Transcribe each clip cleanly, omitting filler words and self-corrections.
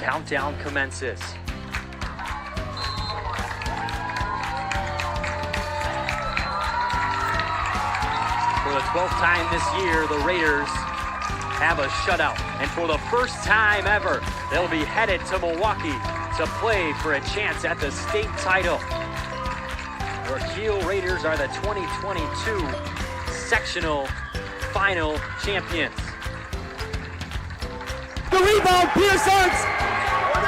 countdown commences. For the 12th time this year, the Raiders have a shutout. And for the first time ever, they'll be headed to Milwaukee to play for a chance at the state title. Your Kiel Raiders are the 2022 sectional final champions. The rebound, Pierce Arts,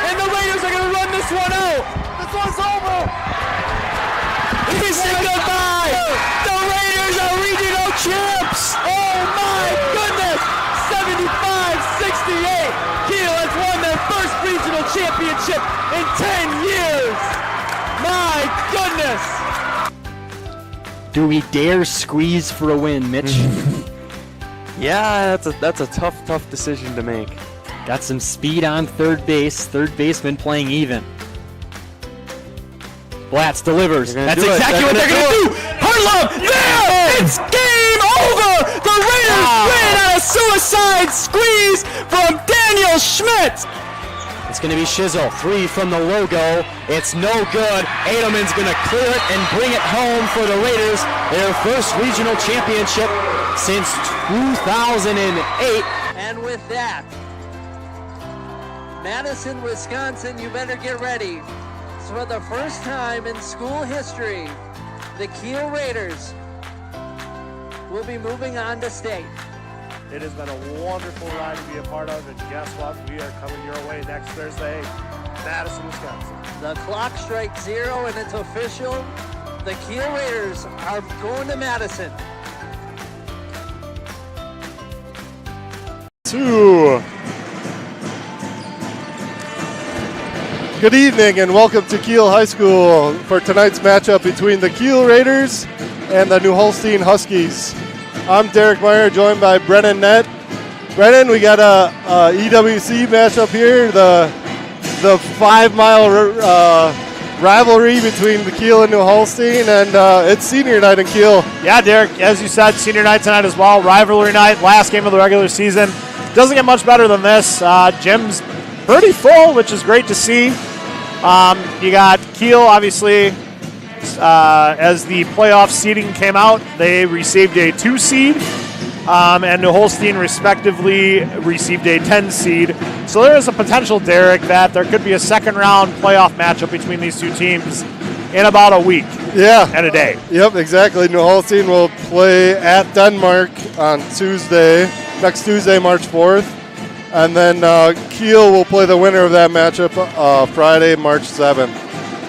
and the Raiders are going to run this one out. This one's over. We say goodbye. The Raiders are regional champs. Oh my goodness. 75-68. Kiel has won their first regional championship in 10 years. My goodness. Do we dare squeeze for a win, Mitch? Yeah, that's a tough decision to make. Got some speed on third base. Third baseman playing even. Blatz delivers. That's exactly what they're going to do. Hartlove, there! It's game over! The Raiders win on a suicide squeeze from Daniel Schmidt. It's going to be Shizzle. 3 from the logo. It's no good. Edelman's going to clear it and bring it home for the Raiders. Their first regional championship since 2008. And with that, Madison, Wisconsin, you better get ready. So for the first time in school history, the Kiel Raiders will be moving on to state. It has been a wonderful ride to be a part of, and guess what? We are coming your way next Thursday, Madison, Wisconsin. The clock strikes 0 and it's official. The Kiel Raiders are going to Madison. 2. Good evening and welcome to Kiel High School for tonight's matchup between the Kiel Raiders and the New Holstein Huskies. I'm Derek Meyer, joined by Brennan Nett. Brennan, we got a EWC matchup here, the 5-mile rivalry between the Kiel and New Holstein, and it's senior night in Kiel. Yeah, Derek, as you said, senior night tonight as well. Rivalry night, last game of the regular season. Doesn't get much better than this. Gym's pretty full, which is great to see. You got Kiel, obviously, as the playoff seeding came out, they received a 2 seed, and New Holstein respectively received a 10 seed. So there is a potential, Derek, that there could be a second round playoff matchup between these two teams in about a week. Yeah. And a day. Yep, exactly. New Holstein will play at Denmark on next Tuesday, March 4th. And then Kiel will play the winner of that matchup Friday, March 7th.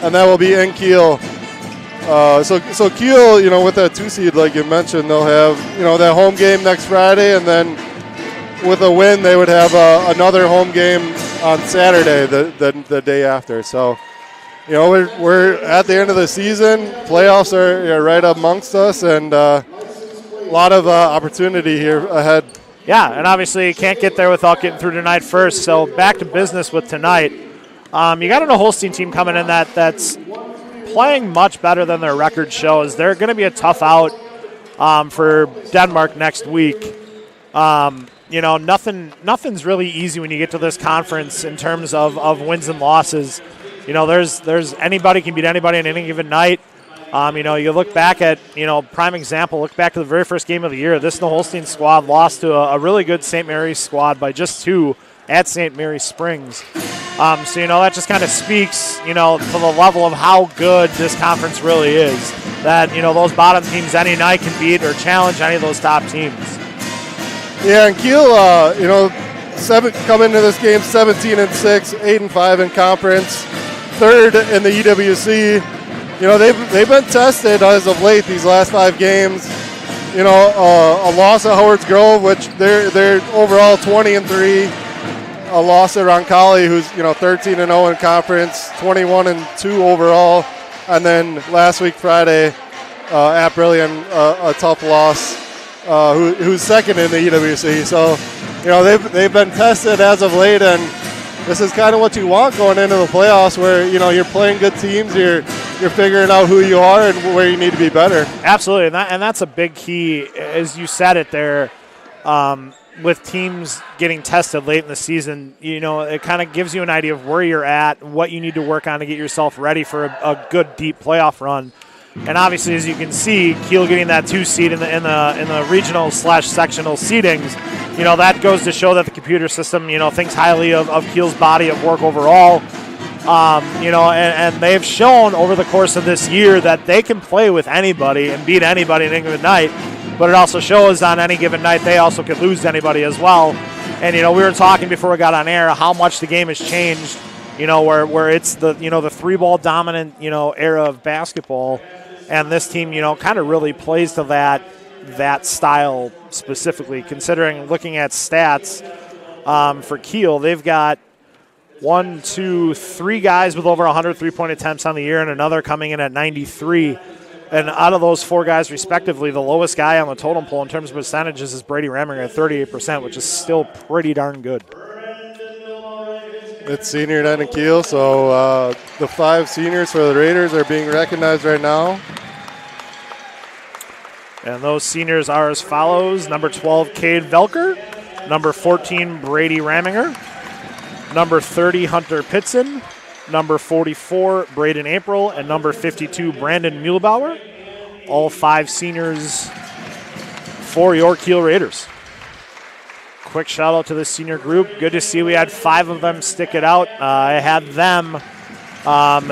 And that will be in Kiel. So Kiel, with that 2 seed, like you mentioned, they'll have, that home game next Friday, and then with a win, they would have another home game on Saturday, the day after. So, we're at the end of the season. Playoffs are right amongst us, and a lot of opportunity here ahead. Yeah, and obviously you can't get there without getting through tonight first. So back to business with tonight. You got a Holstein team coming in that's playing much better than their record shows. They're going to be a tough out for Denmark next week. Nothing's really easy when you get to this conference in terms of wins and losses. There's anybody can beat anybody on any given night. You look back at, prime example, look back to the very first game of the year. This New Holstein squad lost to a really good St. Mary's squad by just 2 at St. Mary's Springs. That just kind of speaks, to the level of how good this conference really is. That, those bottom teams any night can beat or challenge any of those top teams. Yeah, and Kiel, come into this game 17-6, 8-5 in conference, 3rd in the EWC. They've been tested as of late these last 5 games. A loss at Howard's Grove, which they're overall 20-3. A loss at Roncalli, who's 13-0 in conference, 21-2 overall, and then last week Friday at Brillion, a tough loss. Who's second in the EWC? So they've been tested as of late, and this is kind of what you want going into the playoffs, where you're playing good teams, you're figuring out who you are and where you need to be better. Absolutely, and that's a big key, as you said it there. with teams getting tested late in the season, it kind of gives you an idea of where you're at, what you need to work on to get yourself ready for a good deep playoff run. And obviously, as you can see, Kiel getting that 2 seed in the regional/sectional seedings, that goes to show that the computer system, thinks highly of Kiel's body of work overall. And they've shown over the course of this year that they can play with anybody and beat anybody in any given night. But it also shows on any given night they also could lose to anybody as well. And we were talking before we got on air how much the game has changed. Where it's the 3-ball dominant era of basketball, and this team kind of really plays to that style specifically. Considering looking at stats for Kiel, they've got 1, 2, 3 guys with over 100 3-point attempts on the year, and another coming in at 93. And out of those 4 guys, respectively, the lowest guy on the totem pole in terms of percentages is Brady Raminger at 38%, which is still pretty darn good. It's senior night in Kiel, so the 5 seniors for the Raiders are being recognized right now. And those seniors are as follows: number 12, Cade Velker; number 14, Brady Raminger; number 30, Hunter Pitson; number 44, Braden April; and number 52, Brandon Muehlbauer. All 5 seniors for your Kiel Raiders. Quick shout out to the senior group. Good to see we had 5 of them stick it out. I had them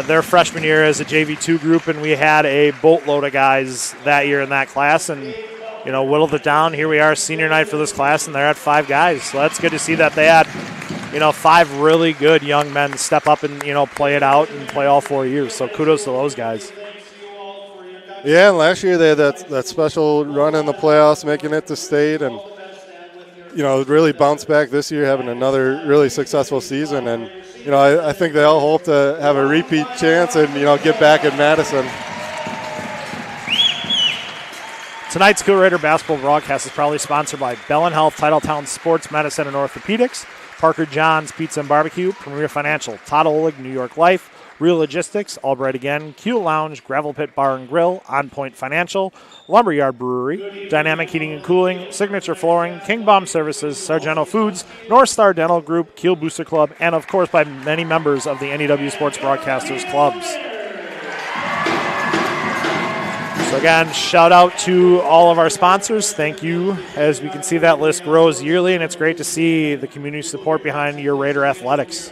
their freshman year as a JV2 group, and we had a boatload of guys that year in that class, and whittled it down. Here we are, senior night for this class, and they're at 5 guys. So that's good to see that they had 5 really good young men step up and play it out and play all 4 years. So kudos to those guys. Yeah, and last year they had that special run in the playoffs, making it to state, and really bounced back this year, having another really successful season. And, I think they all hope to have a repeat chance and, get back in Madison. Tonight's Kiel Raider basketball broadcast is proudly sponsored by Bellin Health, Titletown Sports Medicine and Orthopedics, Parker John's Pizza and Barbecue, Premier Financial, Todd Oleg, New York Life, Real Logistics, Albright Again, Kiel Lounge, Gravel Pit Bar and Grill, On Point Financial, Lumberyard Brewery, Dynamic Heating and Cooling, Signature Flooring, King Bomb Services, Sargento Foods, North Star Dental Group, Kiel Booster Club, and of course by many members of the NEW Sports Broadcasters Clubs. So again, shout out to all of our sponsors. Thank you. As we can see, that list grows yearly, and it's great to see the community support behind your Raider athletics.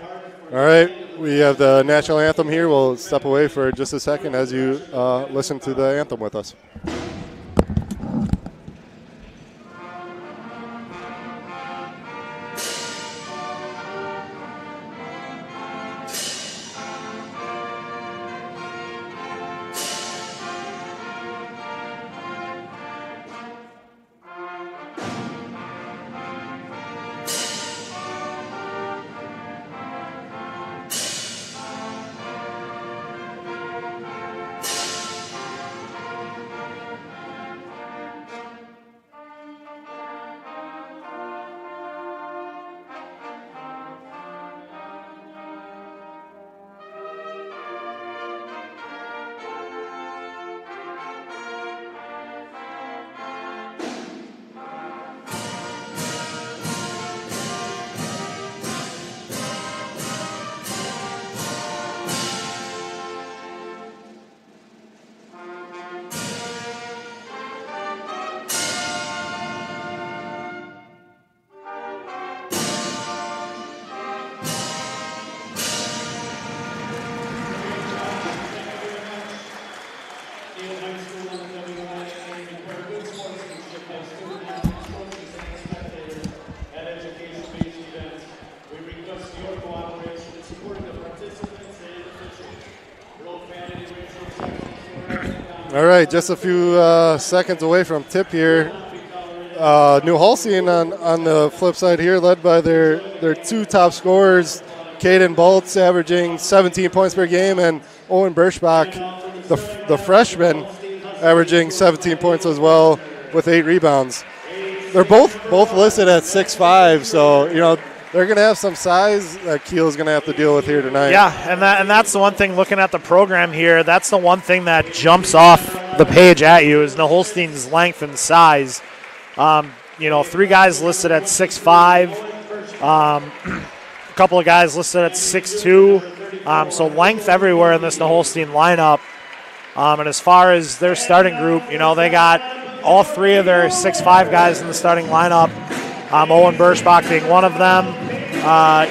All right, we have the national anthem here. We'll step away for just a second as you listen to the anthem with us. All right, just a few seconds away from tip here. New Holstein on the flip side here, led by their 2 top scorers, Caden Boltz averaging 17 points per game, and Owen Birschbach, the freshman, averaging 17 points as well with 8 rebounds. They're both listed at 6'5", so they're going to have some size that Kiel's going to have to deal with here tonight. Yeah, and that's the one thing, looking at the program here, that's the one thing that jumps off the page at you is the Holstein's length and size. 3 guys listed at 6'5", a couple of guys listed at 6'2", so length everywhere in this Holstein lineup. And as far as their starting group, they got all 3 of their 6'5" guys in the starting lineup. Owen Birschbach being one of them,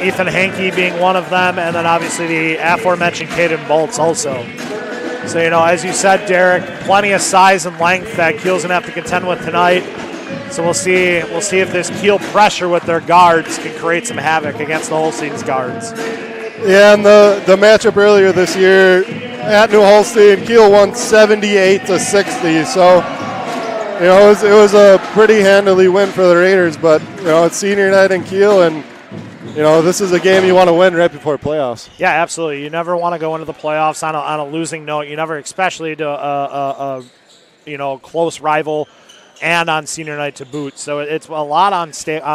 Ethan Hankey being one of them, and then obviously the aforementioned Caden Bolts also. So, as you said, Derek, plenty of size and length that Kiel's going to have to contend with tonight. So we'll see if this Kiel pressure with their guards can create some havoc against the Holstein's guards. Yeah, and the matchup earlier this year at New Holstein, Kiel won 78-60. So, it was a pretty handily win for the Raiders. But, it's senior night in Kiel, and this is a game you want to win right before playoffs. Yeah, absolutely. You never want to go into the playoffs on a losing note. You never, especially to a close rival, and on senior night to boot. So it's a lot on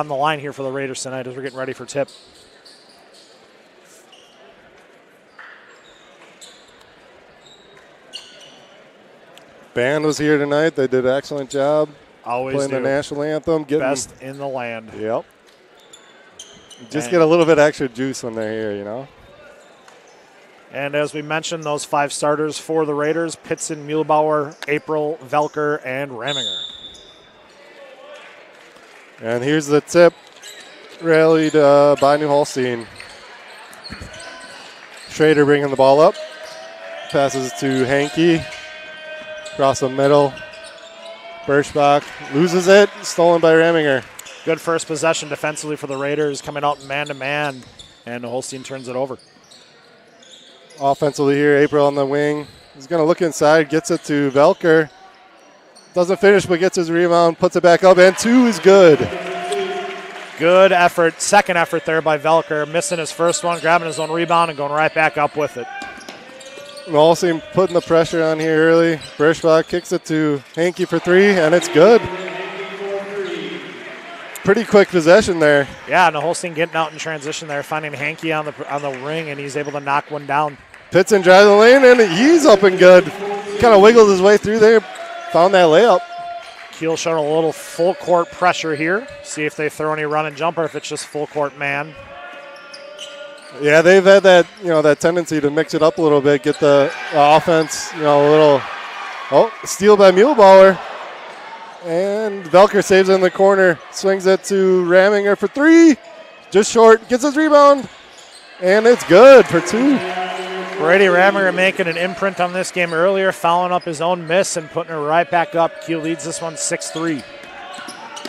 the line here for the Raiders tonight as we're getting ready for tip. Band was here tonight. They did an excellent job. Always playing the national anthem. Best in the land. Yep. Just get a little bit extra juice when they're here, And as we mentioned, those 5 starters for the Raiders: Pitson, Muehlbauer, April, Velker, and Raminger. And here's the tip, rallied by New Holstein. Schrader bringing the ball up. Passes to Hankey. Across the middle. Birschbach loses it. Stolen by Raminger. Good first possession defensively for the Raiders, coming out man-to-man, and Holstein turns it over. Offensively here, April on the wing. He's going to look inside, gets it to Velker. Doesn't finish, but gets his rebound, puts it back up, and 2 is good. Good effort, second effort there by Velker, missing his first one, grabbing his own rebound, and going right back up with it. Holstein putting the pressure on here early. Birschbach kicks it to Hankey for 3, and it's good. Pretty quick possession there. Yeah, and Holstein getting out in transition there, finding Hankey on the ring, and he's able to knock one down. Pitson drives the lane, and he's up and good. Kind of wiggled his way through there, found that layup. Kiel showing a little full court pressure here. See if they throw any run and jump or if it's just full court man. Yeah, they've had that that tendency to mix it up a little bit, get the offense a little. Oh, steal by Muehlbauer. And Velker saves it in the corner, swings it to Raminger for 3. Just short, gets his rebound, and it's good for 2. Brady Raminger making an imprint on this game earlier, following up his own miss and putting it right back up. Kiel leads this one 6-3.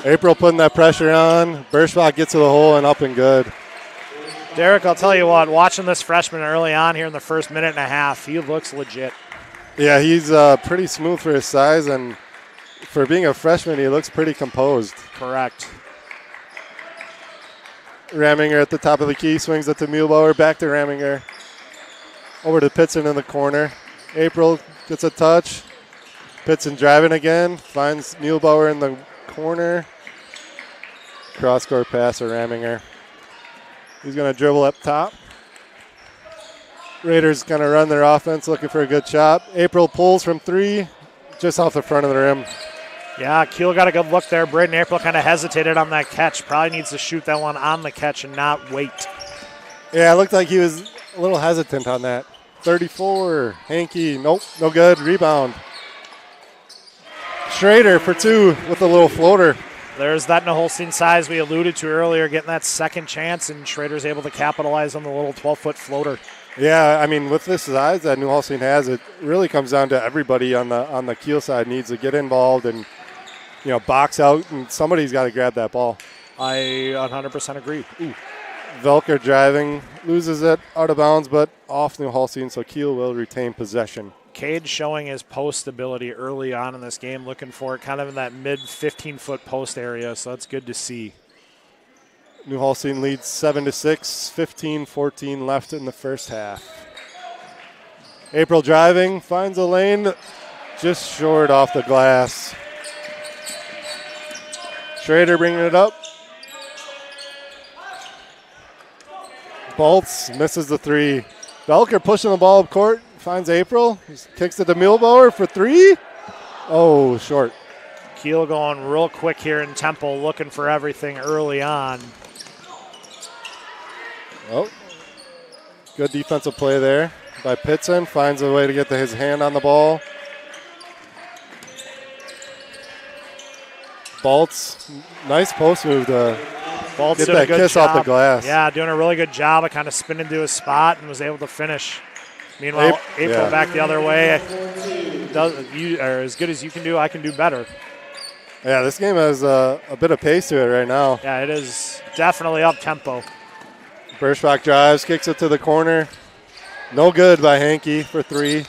April putting that pressure on. Birschbach gets to the hole and up and good. Derek, I'll tell you what, watching this freshman early on here in the first minute and a half, he looks legit. Yeah, he's pretty smooth for his size, and for being a freshman, he looks pretty composed. Correct. Raminger at the top of the key, swings it to Muehlbauer, back to Raminger. Over to Pitson in the corner. April gets a touch. Pitson driving again, finds Muehlbauer in the corner. Cross-court pass to Raminger. He's going to dribble up top. Raiders going to run their offense, looking for a good shot. April pulls from 3, just off the front of the rim. Yeah, Kiel got a good look there. Braden April kind of hesitated on that catch. Probably needs to shoot that one on the catch and not wait. Yeah, it looked like he was a little hesitant on that. 34, Hankey, nope, no good. Rebound. Schrader for 2 with a little floater. There's that Holstein size we alluded to earlier, getting that second chance, and Schrader's able to capitalize on the little 12-foot floater. Yeah, I mean, with this size that New Holstein has, it really comes down to everybody on the Kiel side needs to get involved and box out, and somebody's got to grab that ball. I 100% agree. Ooh. Velker driving, loses it out of bounds, but off New Holstein, so Kiel will retain possession. Cade showing his post ability early on in this game, looking for it kind of in that mid 15-foot post area, so that's good to see. New Holstein leads 7-6, 15-14 left in the first half. April driving, finds a lane, just short off the glass. Schrader bringing it up. Bolts misses the 3. Velker pushing the ball up court, finds April, kicks it to Muehlbauer for 3. Oh, short. Kiel going real quick here in tempo, looking for everything early on. Oh, good defensive play there by Pitson. Finds a way to get his hand on the ball. Baltz, nice post move to Baltz get doing that a good kiss job. off the glass. Yeah, doing a really good job of kind of spinning to his spot and was able to finish. Meanwhile, April back the other way. You are as good as you can do, I can do better. Yeah, this game has a bit of pace to it right now. Yeah, it is definitely up tempo. Birschbach drives, kicks it to the corner. No good by Hankey for 3. Man,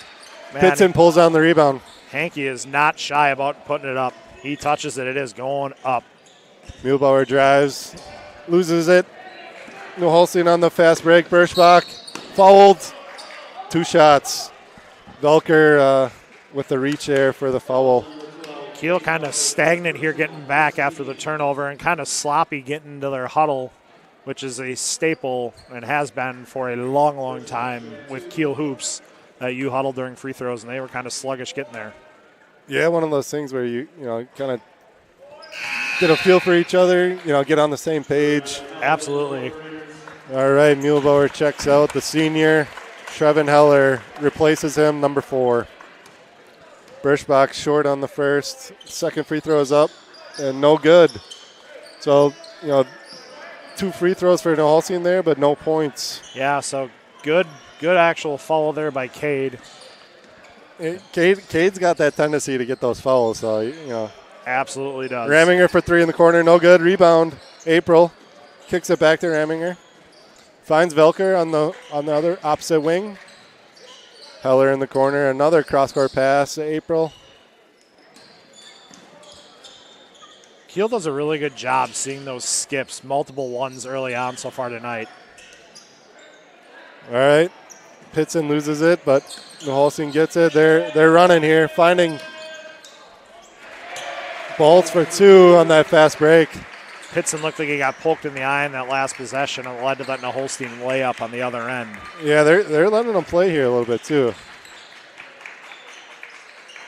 Pitson pulls down the rebound. Hankey is not shy about putting it up. He touches it, it is going up. Muehlbauer drives, loses it. No Holstein on the fast break. Birschbach fouled. 2 shots. Velker with the reach there for the foul. Kiel kind of stagnant here getting back after the turnover and kind of sloppy getting to their huddle, which is a staple and has been for a long, long time with Kiel hoops. You huddle during free throws, and they were kind of sluggish getting there. Yeah, one of those things where you kind of get a feel for each other, get on the same page. Absolutely. All right, Muehlbauer checks out. The senior, Trevin Heller, replaces him, number 4. Birschbach short on the first. Second free throw is up, and no good. So, 2 free throws for No Holstein there, but no points. Yeah, so good actual follow there by Cade. Cade's got that tendency to get those fouls, so, Absolutely does. Raminger for 3 in the corner, no good. Rebound, April. Kicks it back to Raminger. Finds Velker on the other opposite wing. Heller in the corner, another cross-court pass to April. Kiel does a really good job seeing those skips, multiple ones early on so far tonight. All right, Pitson loses it, but Holstein gets it. They're running here, finding Baltz for 2 on that fast break. Pitson looked like he got poked in the eye in that last possession and led to that Holstein layup on the other end. Yeah, they're letting them play here a little bit too.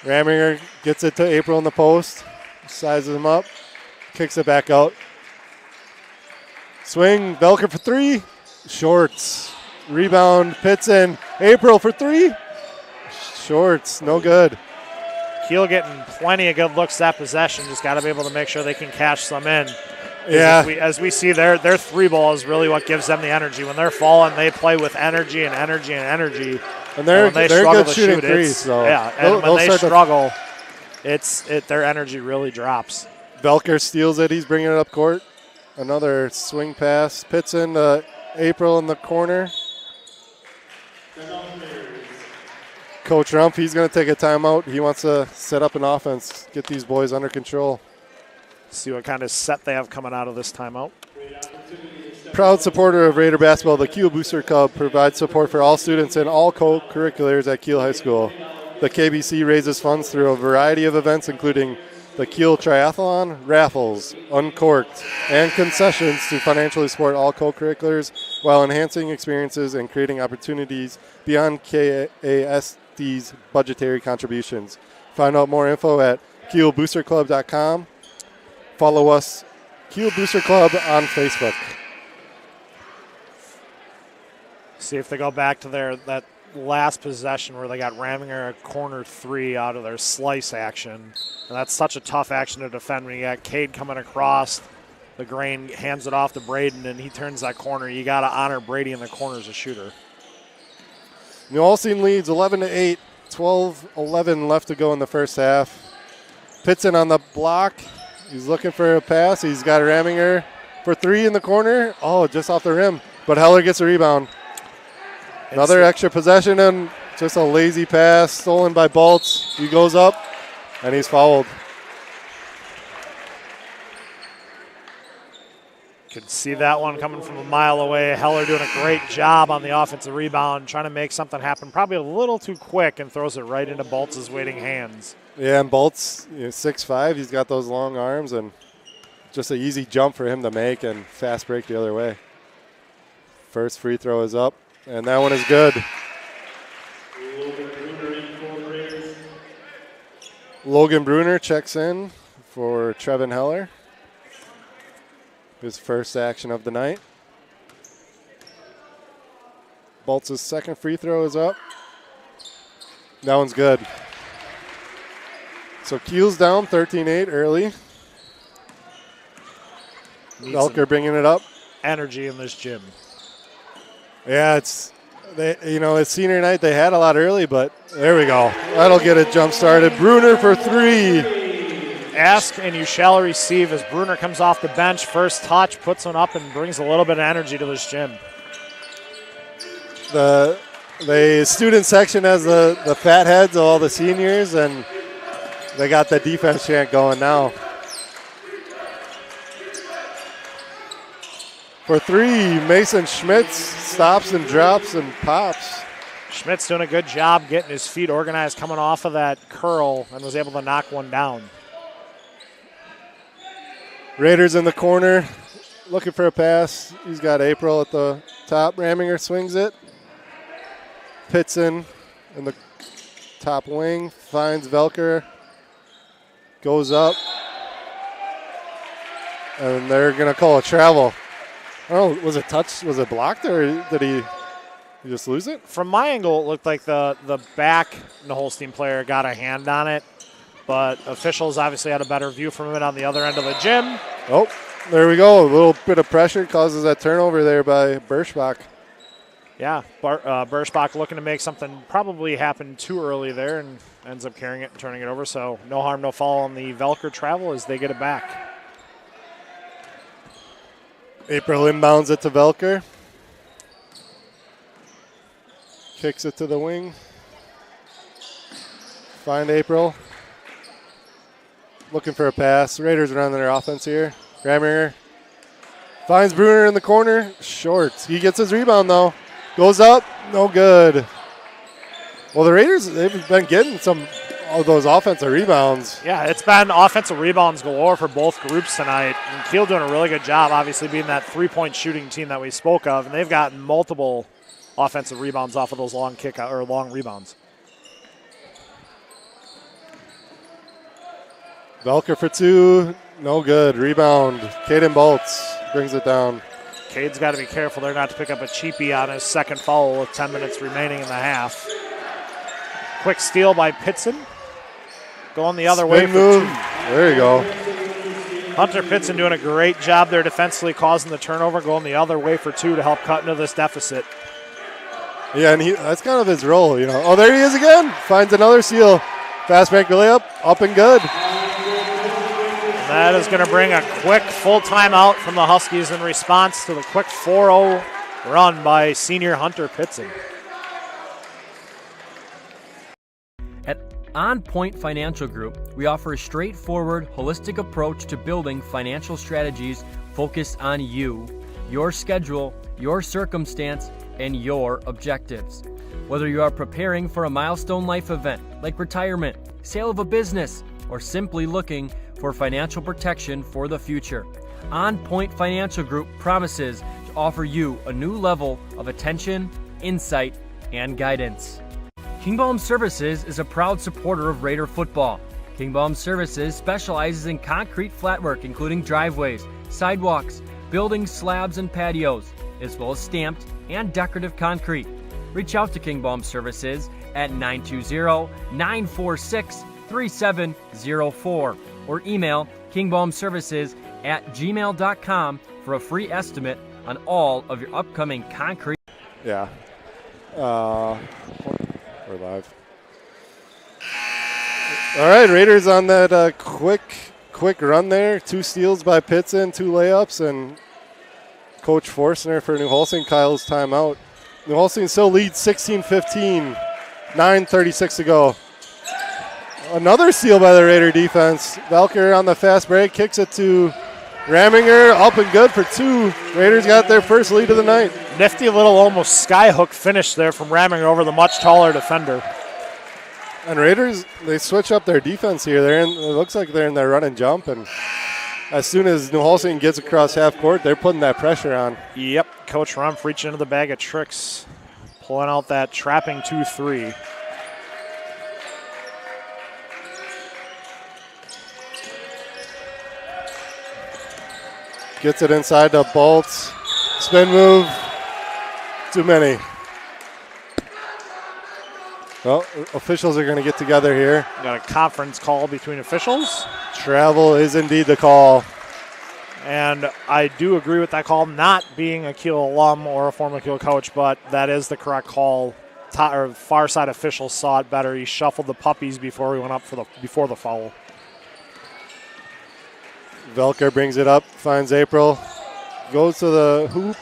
Raminger gets it to April in the post, sizes him up, kicks it back out. Swing, Velker for 3, shorts. Rebound, Pitson, April for 3, shorts, no good. Kiel getting plenty of good looks that possession, just got to be able to make sure they can cash some in. Yeah. As we see, their 3-ball is really what gives them the energy. When they're falling, they play with energy and energy and energy. And they're struggle good shooting threes. So and when they struggle, their energy really drops. Velker steals it. He's bringing it up court. Another swing pass. Pitson to April in the corner. Coach Rumpf, he's going to take a timeout. He wants to set up an offense, get these boys under control. See what kind of set they have coming out of this timeout. Proud supporter of Raider basketball, the Kiel Booster Club provides support for all students and all co-curriculars at Kiel High School. The KBC raises funds through a variety of events, including the Kiel Triathlon, raffles, Uncorked, and concessions to financially support all co-curriculars while enhancing experiences and creating opportunities beyond KASD's budgetary contributions. Find out more info at kielboosterclub.com. Follow us, Kiel Booster Club, on Facebook. See if they go back to that last possession where they got Raminger a corner 3 out of their slice action. And that's such a tough action to defend when you got Cade coming across. The grain hands it off to Braden, and he turns that corner. You got to honor Brady in the corner as a shooter. New Holstein leads 11-8, 12-11 left to go in the first half. Pitson on the block. He's looking for a pass. He's got Raminger for 3 in the corner. Oh, just off the rim. But Heller gets a rebound. Another extra possession and just a lazy pass stolen by Baltz. He goes up and he's fouled. Could see that one coming from a mile away. Heller doing a great job on the offensive rebound, trying to make something happen probably a little too quick and throws it right into Baltz's waiting hands. Yeah, and Baltz, 6'5", he's got those long arms and just an easy jump for him to make and fast break the other way. First free throw is up, and that one is good. Logan Bruner checks in for Trevin Heller. His first action of the night. Bolts' second free throw is up. That one's good. So Kiel's down 13-8 early. Velker bringing it up. Energy in this gym. Yeah, it's senior night. They had a lot early, but there we go. That'll get it jump started. Bruner for three. Ask and you shall receive as Bruner comes off the bench. First touch, puts one up and brings a little bit of energy to this gym. The student section has the fat heads of all the seniors, and they got the defense chant going now. For three, Mason Schmitz stops and drops and pops. Schmitz doing a good job getting his feet organized coming off of that curl and was able to knock one down. Raiders in the corner, looking for a pass. He's got April at the top. Raminger swings it. Pitson in the top wing, finds Velker, goes up, and they're going to call a travel. Oh, was it touched? Was it blocked, or did he just lose it? From my angle, it looked like the back Holstein player got a hand on it, but officials obviously had a better view from it on the other end of the gym. Oh, there we go. A little bit of pressure causes that turnover there by Berschbach. Yeah, Berschbach looking to make something probably happen too early there and ends up carrying it and turning it over. So no harm, no foul on the Velker travel as they get it back. April inbounds it to Velker. Kicks it to the wing. Find April. Looking for a pass. Raiders running their offense here. Raminger finds Bruner in the corner. Short. He gets his rebound, though. Goes up. No good. Well, the Raiders, they've been getting some of those offensive rebounds. Yeah, it's been offensive rebounds galore for both groups tonight. And Kiel doing a really good job, obviously being that three-point shooting team that we spoke of. And they've gotten multiple offensive rebounds off of those long rebounds. Velker for two. No good. Rebound. Caden Bolts brings it down. Cade's got to be careful there not to pick up a cheapie on his second foul with 10 minutes remaining in the half. Quick steal by Pitson. Going the other way for move. two. There you go. Hunter Pitson doing a great job there defensively, causing the turnover, going the other way for two to help cut into this deficit. Yeah, and that's kind of his role, you know. Oh, there he is again. Finds another steal. Fast break layup. Up and good. That is going to bring a quick full timeout from the Huskies in response to the quick 4-0 run by senior Hunter Pitson. At On Point Financial Group, we offer a straightforward, holistic approach to building financial strategies focused on you, your schedule, your circumstance, and your objectives. Whether you are preparing for a milestone life event like retirement, sale of a business, or simply looking for financial protection for the future, On Point Financial Group promises to offer you a new level of attention, insight, and guidance. Kingbaum Services is a proud supporter of Raider football. Kingbaum Services specializes in concrete flatwork, including driveways, sidewalks, building slabs and patios, as well as stamped and decorative concrete. Reach out to Kingbaum Services at 920-946-3704 or email kingbaumservices@gmail.com for a free estimate on all of your upcoming concrete. Yeah. We're live. All right, Raiders on that quick run there. 2 steals by Pitson, 2 layups, and Coach Forstner for New Holstein Kyle's timeout. New Holstein still leads 16-15, 9:36 to go. Another steal by the Raider defense. Velker on the fast break, kicks it to Raminger, up and good for 2. Raiders got their first lead of the night. Nifty little almost skyhook finish there from Raminger over the much taller defender. And Raiders, they switch up their defense here. It looks like they're in their run and jump, and as soon as New Holstein gets across half court, they're putting that pressure on. Yep, Coach Rumpf reaching into the bag of tricks, pulling out that trapping 2-3. Gets it inside to Bolts. Spin move. Too many. Well, officials are going to get together here. Got a conference call between officials. Travel is indeed the call. And I do agree with that call, not being a Kiel alum or a former Kiel coach, but that is the correct call. Far side official saw it better. He shuffled the puppies before he went up before the foul. Velker brings it up, finds April, goes to the hoop,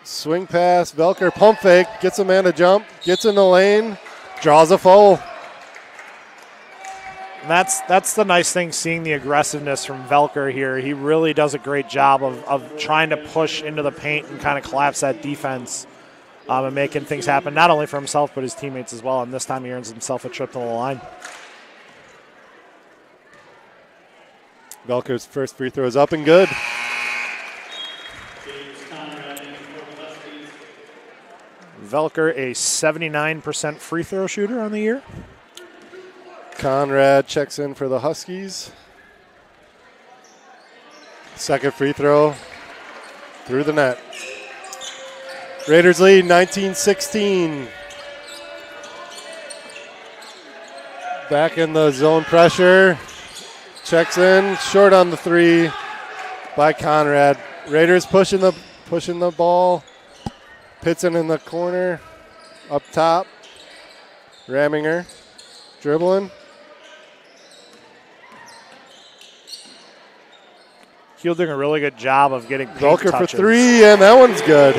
swing pass, Velker pump fake, gets a man to jump, gets in the lane, draws a foul. That's the nice thing, seeing the aggressiveness from Velker here. He really does a great job of trying to push into the paint and kind of collapse that defense and making things happen, not only for himself but his teammates as well. And this time he earns himself a trip to the line. Velker's first free throw is up and good. Velker, a 79% free throw shooter on the year. Conrad checks in for the Huskies. Second free throw through the net. Raiders lead 19-16. Back in the zone pressure. Checks in, short on the three by Conrad. Raiders pushing the ball. Pitson in the corner, up top. Raminger dribbling. Kiel doing a really good job of getting paint Velker touches. for three, and that one's good.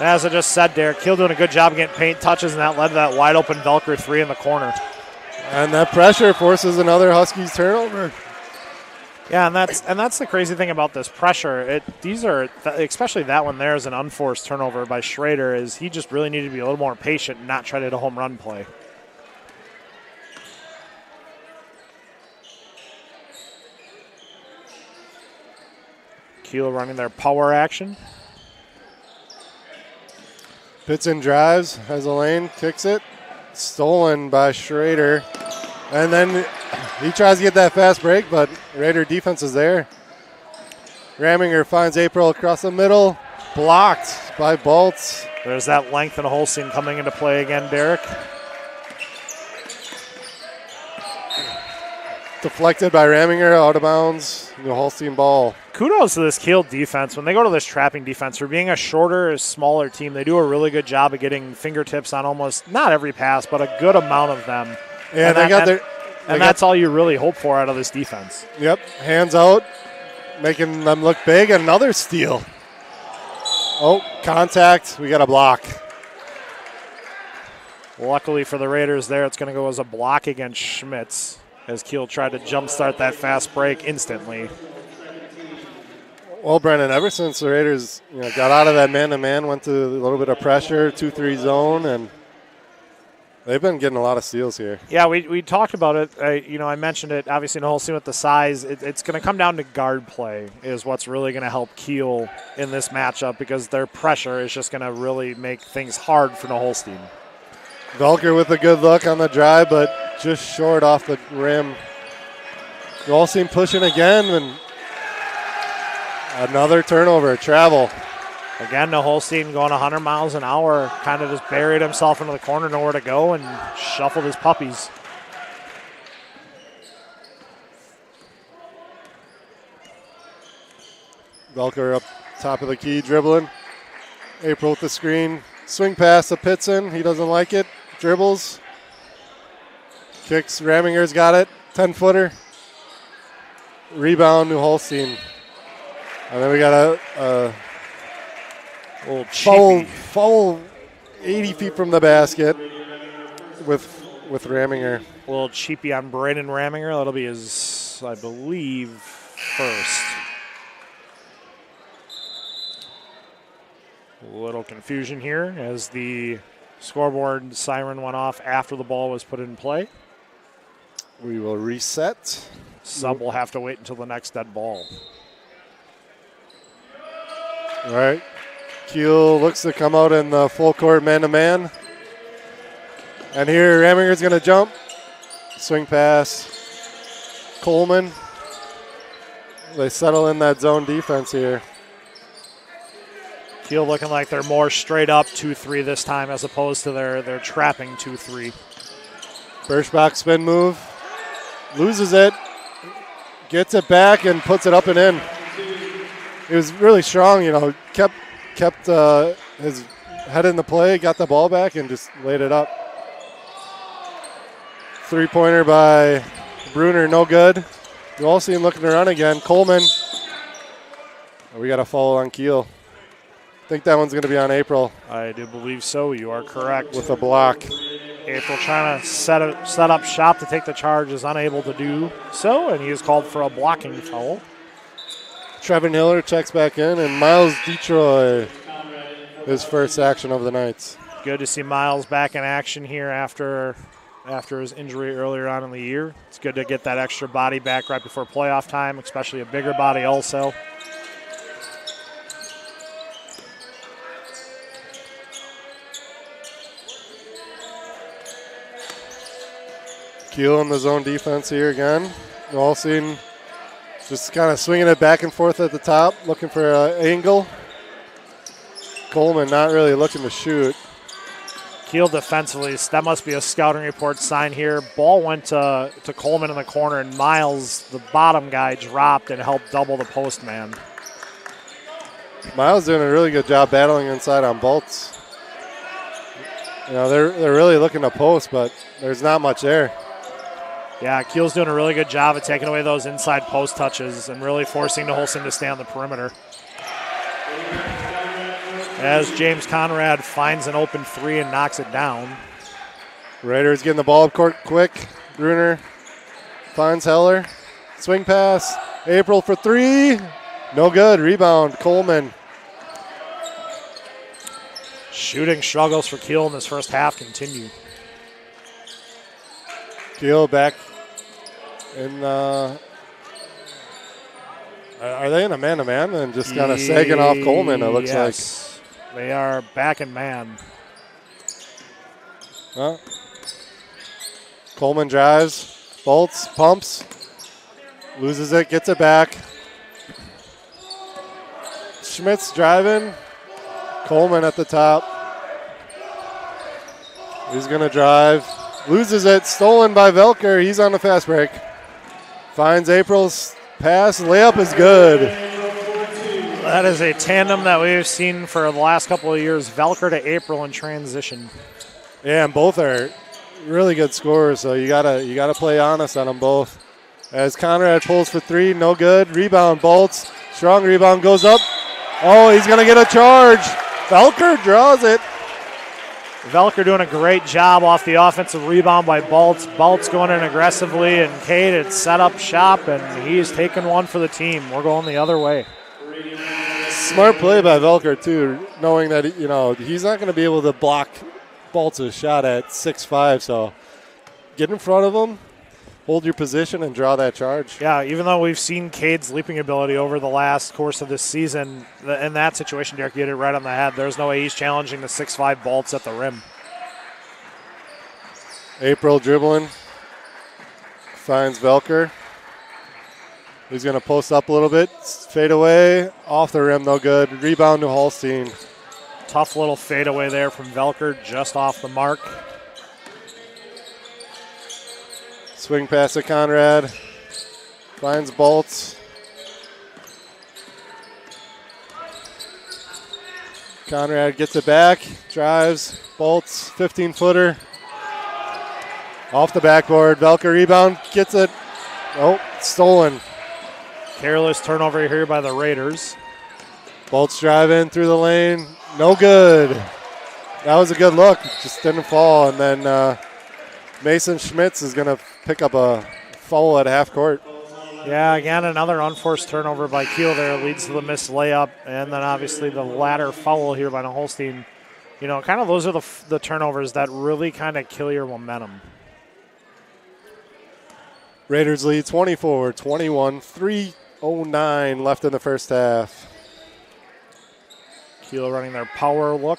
As I just said, Derek, Kiel doing a good job of getting paint touches, and that led to that wide open Velker three in the corner. And that pressure forces another Huskies turnover. Yeah, and that's the crazy thing about this pressure. These are, especially that one there is an unforced turnover by Schrader, is he just really needed to be a little more patient and not try to hit a home run play. Kiel running their power action. Pitson drives, has a lane, kicks it. Stolen by Schrader. And then he tries to get that fast break, but Raider defense is there. Raminger finds April across the middle. Blocked by Bolts. There's that length in Holstein coming into play again, Derek. Deflected by Raminger, out of bounds. New Holstein ball. Kudos to this Kiel defense. When they go to this trapping defense, for being a shorter, smaller team, they do a really good job of getting fingertips on almost, not every pass, but a good amount of them. Yeah, and that's all you really hope for out of this defense. Yep, hands out, making them look big. Another steal. Oh, contact. We got a block. Luckily for the Raiders there, it's going to go as a block against Schmitz, as Kiel tried to jumpstart that fast break instantly. Well, Brennan, ever since the Raiders got out of that man-to-man, went to a little bit of pressure, 2-3 zone, and they've been getting a lot of steals here. Yeah, we talked about it. I mentioned it, obviously, in Holstein with the size. It's going to come down to guard play is what's really going to help Kiel in this matchup, because their pressure is just going to really make things hard for the Holstein. Velker with a good look on the drive, but just short off the rim. Holstein pushing again, and another turnover, travel. Again, the Holstein going 100 miles an hour, kind of just buried himself into the corner, nowhere to go, and shuffled his puppies. Velker up top of the key, dribbling. April with the screen. Swing pass to Pitson. He doesn't like it. Dribbles. Kicks. Raminger's got it. 10-footer. Rebound, New Holstein. And then we got a foul 80 feet from the basket with Raminger. A little cheapy on Braden Raminger. That'll be his, I believe, first. A little confusion here as the scoreboard siren went off after the ball was put in play. We will reset. Sub will have to wait until the next dead ball. All right. Kiel looks to come out in the full court man-to-man. And here Raminger's going to jump. Swing pass. Coleman. they settle in that zone defense here. Kiel looking like they're more straight up 2-3 this time as opposed to their trapping 2-3. Birschbach spin move. Loses it. Gets it back and puts it up and in. He was really strong, kept his head in the play, got the ball back, and just laid it up. Three-pointer by Bruner, no good. You all see him looking to run again. Coleman. We got a foul on Kiel. I think that one's going to be on April. I do believe so. You are correct. With a block. April trying to set up shop to take the charge is unable to do so, and he is called for a blocking foul. Trevin Hiller checks back in, and Miles Detroit, his first action of the night. Good to see Miles back in action here after his injury earlier on in the year. It's good to get that extra body back right before playoff time, especially a bigger body also. Kiel in the zone defense here again. Holstein just kind of swinging it back and forth at the top, looking for an angle. Coleman not really looking to shoot. Kiel defensively, that must be a scouting report sign here. Ball went to Coleman in the corner, and Miles, the bottom guy, dropped and helped double the post man. Miles doing a really good job battling inside on Bolts. They're really looking to post, but there's not much there. Yeah, Kiel's doing a really good job of taking away those inside post touches and really forcing the Holstein to stay on the perimeter. As James Conrad finds an open three and knocks it down. Raiders getting the ball up court quick. Bruner finds Heller. Swing pass. April for three. No good. Rebound. Coleman. Shooting struggles for Kiel in this first half continue. Kiel back in. Are they in a man-to-man and just kind of sagging off Coleman, it looks like. They are back in man. Coleman drives, bolts, pumps, loses it, gets it back. Schmidt's driving. Coleman at the top. He's going to drive. Loses it, stolen by Velker. He's on the fast break. Finds April's pass. Layup is good. That is a tandem that we've seen for the last couple of years, Velker to April in transition. Yeah, and both are really good scorers, so you gotta play honest on them both. As Conrad pulls for three, no good. Rebound, Bolts. Strong rebound, goes up. Oh, he's gonna get a charge. Velker draws it. Velker doing a great job off the offensive rebound by Baltz. Baltz going in aggressively, and Cade had set up shop, and he's taken one for the team. We're going the other way. Smart play by Velker, too, knowing that, he's not going to be able to block Baltz's shot at 6'5", so get in front of him, hold your position, and draw that charge. Yeah, even though we've seen Cade's leaping ability over the last course of this season, in that situation, Derek, you hit it right on the head. There's no way he's challenging the 6'5" Baltz at the rim. April dribbling. Finds Velker. He's going to post up a little bit. Fade away. Off the rim, no good. Rebound to Holstein. Tough little fadeaway there from Velker, just off the mark. Swing pass to Conrad. Finds Bolts. Conrad gets it back. Drives. Bolts. 15-footer. Off the backboard. Velker rebound. Gets it. Oh, stolen. Careless turnover here by the Raiders. Bolts driving through the lane. No good. That was a good look. Just didn't fall. And then Mason Schmitz is going to pick up a foul at half court. Yeah, again, another unforced turnover by Kiel there leads to the missed layup. And then obviously the latter foul here by the Holstein. Kind of those are the turnovers that really kind of kill your momentum. Raiders lead 24-21. 3:09 left in the first half. Kiel running their power look.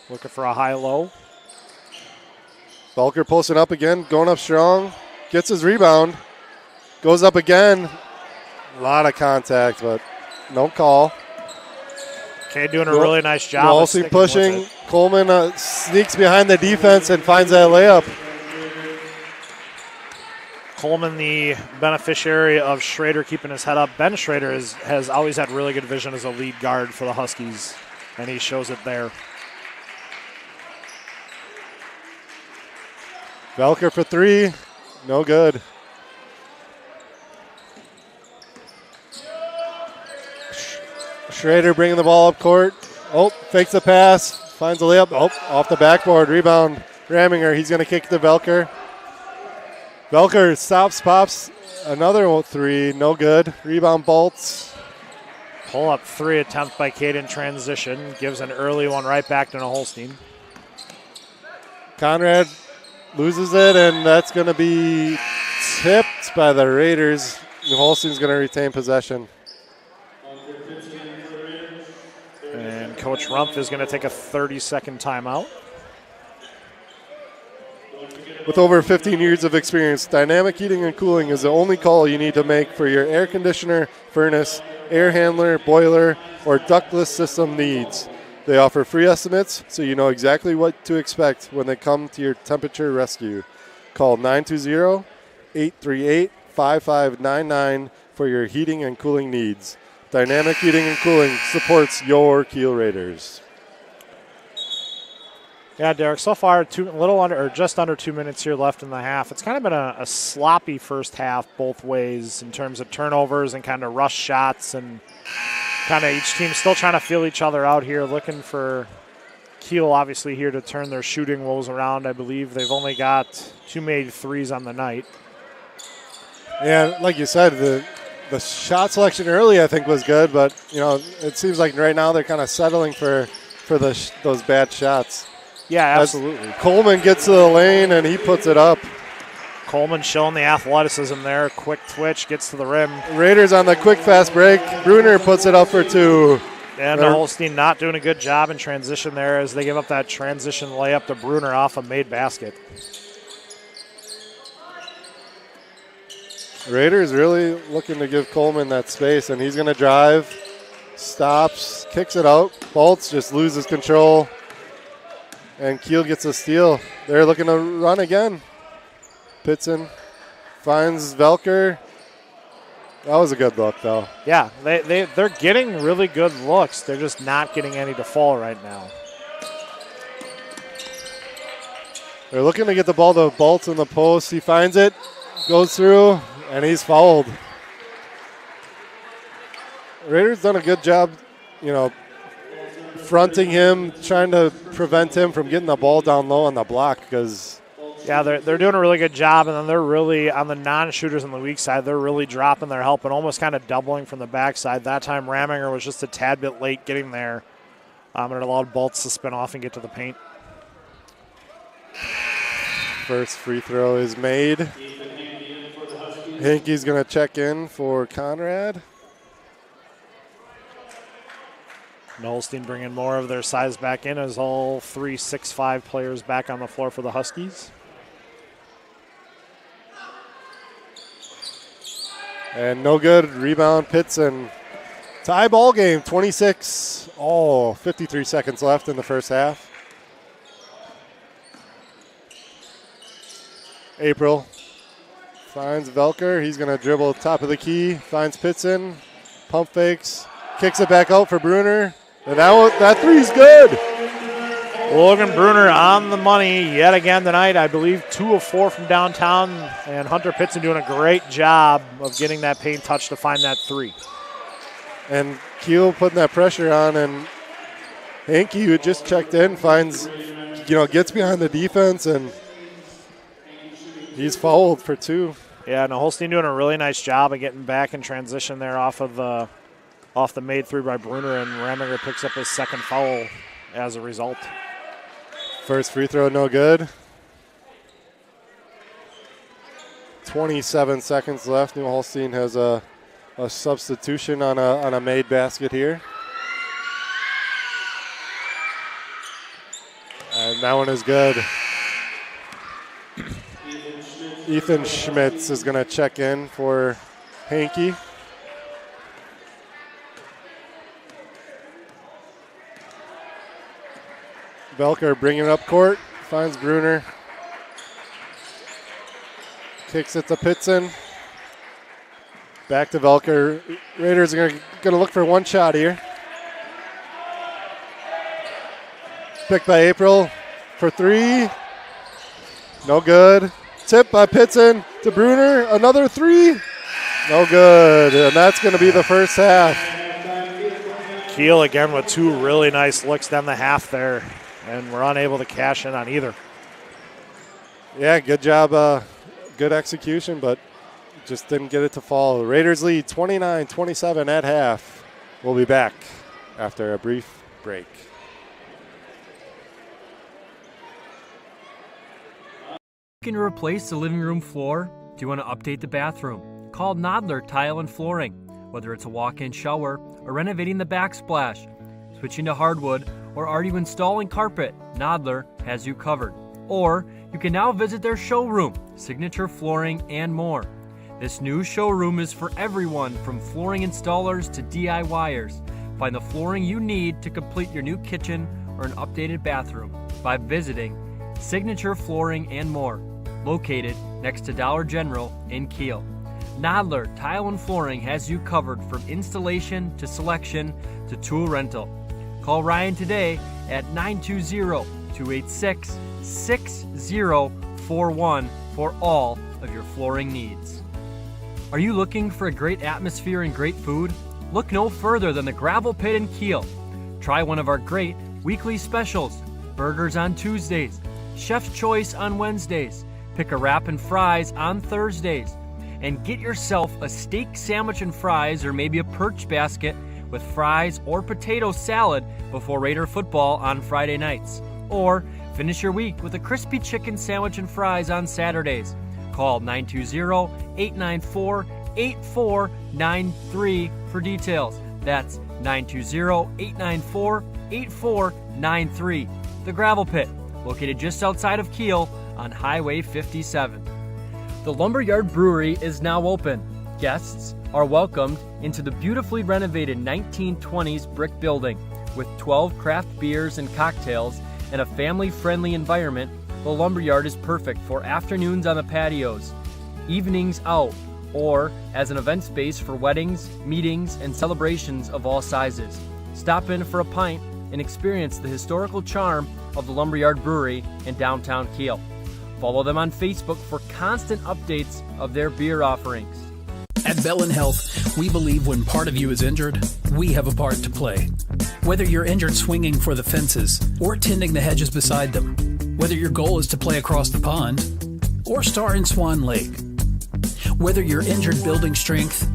Looking for a high-low. Velker posting up again, going up strong. Gets his rebound. Goes up again. A lot of contact, but no call. Cade doing a really nice job. Holstein pushing. Coleman sneaks behind the defense and finds that layup. Coleman, the beneficiary of Schrader keeping his head up. Ben Schrader has always had really good vision as a lead guard for the Huskies, and he shows it there. Velker for three. No good. Schrader bringing the ball up court. Oh, fakes the pass. Finds a layup. Oh, off the backboard. Rebound. Raminger. He's going to kick to Velker. Velker stops, pops. Another three. No good. Rebound Bolts. Pull up three attempt by Cade in transition. Gives an early one right back to Holstein. Conrad loses it, and that's going to be tipped by the Raiders. Holstein's going to retain possession. And Coach Rumpf is going to take a 30-second timeout. With over 15 years of experience, Dynamic Heating and Cooling is the only call you need to make for your air conditioner, furnace, air handler, boiler, or ductless system needs. They offer free estimates, so you know exactly what to expect when they come to your temperature rescue. Call 920-838-5599 for your heating and cooling needs. Dynamic Heating and Cooling supports your Kiel Raiders. Yeah, Derek, so far just under 2 minutes here left in the half. It's kind of been a sloppy first half both ways in terms of turnovers and kind of rush shots, and kind of each team still trying to feel each other out here, looking for Kiel obviously here to turn their shooting woes around. I believe they've only got 2 made threes on the night. Yeah, like you said, the shot selection early I think was good, but it seems like right now they're kind of settling for those bad shots. Yeah, absolutely. Coleman gets to the lane and he puts it up. Coleman showing the athleticism there. Quick twitch, gets to the rim. Raiders on the quick fast break. Bruner puts it up for two. And Holstein not doing a good job in transition there as they give up that transition layup to Bruner off a made basket. Raiders really looking to give Coleman that space, and he's going to drive, stops, kicks it out. Bolts just loses control, and Kiel gets a steal. They're looking to run again. Pitson finds Velker. That was a good look, though. Yeah, they're getting really good looks. They're just not getting any to fall right now. They're looking to get the ball to Bolts in the post. He finds it, goes through, and he's fouled. Raiders done a good job, fronting him, trying to prevent him from getting the ball down low on the block because – yeah, they're doing a really good job, and then they're really, on the non-shooters on the weak side, they're really dropping their help and almost kind of doubling from the backside. That time, Raminger was just a tad bit late getting there, and it allowed Bolts to spin off and get to the paint. First free throw is made. Hankey's going to check in for Conrad. Holstein bringing more of their size back in as all 3 6'5" players back on the floor for the Huskies. And no good. Rebound, Pitson. Tie ball game, 26. 53 seconds left in the first half. April finds Velker. He's going to dribble top of the key. Finds Pitson. Pump fakes. Kicks it back out for Bruner. And that three's good. Logan Bruner on the money yet again tonight. I believe 2 of 4 from downtown. And Hunter Pitson doing a great job of getting that paint touch to find that three. And Kiel putting that pressure on. And Hankey, who just checked in, finds, gets behind the defense. And he's fouled for 2. Yeah, no, Holstein doing a really nice job of getting back in transition there off the made three by Bruner, and Raminger picks up his second foul as a result. First free throw, no good. 27 seconds left. New Holstein has a substitution on a made basket here. And that one is good. Ethan Schmitz is going to check in for Hankey. Velker bringing it up court. Finds Bruner. Kicks it to Pitson. Back to Velker. Raiders are going to look for one shot here. Picked by April for three. No good. Tip by Pitson to Bruner. Another three. No good. And that's going to be the first half. Kiel again with two really nice looks down the half there, and we're unable to cash in on either. Yeah, good job. Good execution, but just didn't get it to fall. Raiders lead 29-27 at half. We'll be back after a brief break. Looking to replace the living room floor? Do you want to update the bathroom? Call Nodler Tile and Flooring. Whether it's a walk-in shower or renovating the backsplash, switching to hardwood, or are you installing carpet, Nodler has you covered. Or you can now visit their showroom, Signature Flooring, and more. This new showroom is for everyone from flooring installers to DIYers. Find the flooring you need to complete your new kitchen or an updated bathroom by visiting Signature Flooring and more, located next to Dollar General in Kiel. Nodler Tile and Flooring has you covered from installation to selection to tool rental. Call Ryan today at 920-286-6041 for all of your flooring needs. Are you looking for a great atmosphere and great food? Look no further than the Gravel Pit in Kiel. Try one of our great weekly specials: burgers on Tuesdays, Chef's Choice on Wednesdays, pick a wrap and fries on Thursdays, and get yourself a steak sandwich and fries, or maybe a perch basket with fries or potato salad before Raider football on Friday nights. Or finish your week with a crispy chicken sandwich and fries on Saturdays. Call 920-894-8493 for details. That's 920-894-8493. The Gravel Pit, located just outside of Kiel on Highway 57. The Lumberyard Brewery is now open. Guests are welcomed into the beautifully renovated 1920s brick building. With 12 craft beers and cocktails and a family-friendly environment, the Lumberyard is perfect for afternoons on the patios, evenings out, or as an event space for weddings, meetings, and celebrations of all sizes. Stop in for a pint and experience the historical charm of the Lumberyard Brewery in downtown Kiel. Follow them on Facebook for constant updates of their beer offerings. At Bellin Health, we believe when part of you is injured, we have a part to play. Whether you're injured swinging for the fences or tending the hedges beside them, whether your goal is to play across the pond or star in Swan Lake, whether you're injured building strength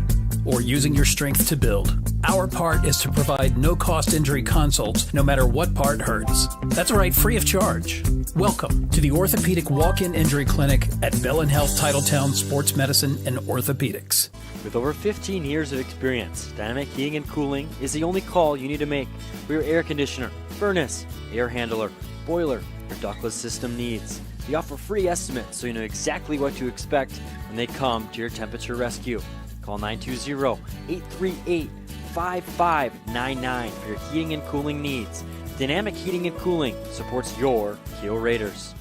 or using your strength to build, our part is to provide no-cost injury consults no matter what part hurts. That's right, free of charge. Welcome to the Orthopedic Walk-In Injury Clinic at Bellin Health Titletown Sports Medicine and Orthopedics. With over 15 years of experience, Dynamic Heating and Cooling is the only call you need to make for your air conditioner, furnace, air handler, boiler, or ductless system needs. We offer free estimates so you know exactly what to expect when they come to your temperature rescue. Call 920-838-5599 for your heating and cooling needs. Dynamic Heating and Cooling supports your Kiel Raiders.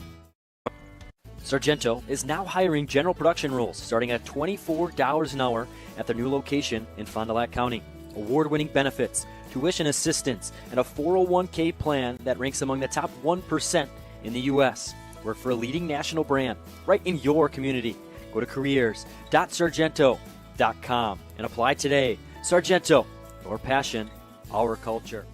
Sargento is now hiring general production roles starting at $24 an hour at their new location in Fond du Lac County. Award-winning benefits, tuition assistance, and a 401k plan that ranks among the top 1% in the U.S. Work for a leading national brand right in your community. Go to careers.sargento.com and apply today. Sargento, your passion, our culture.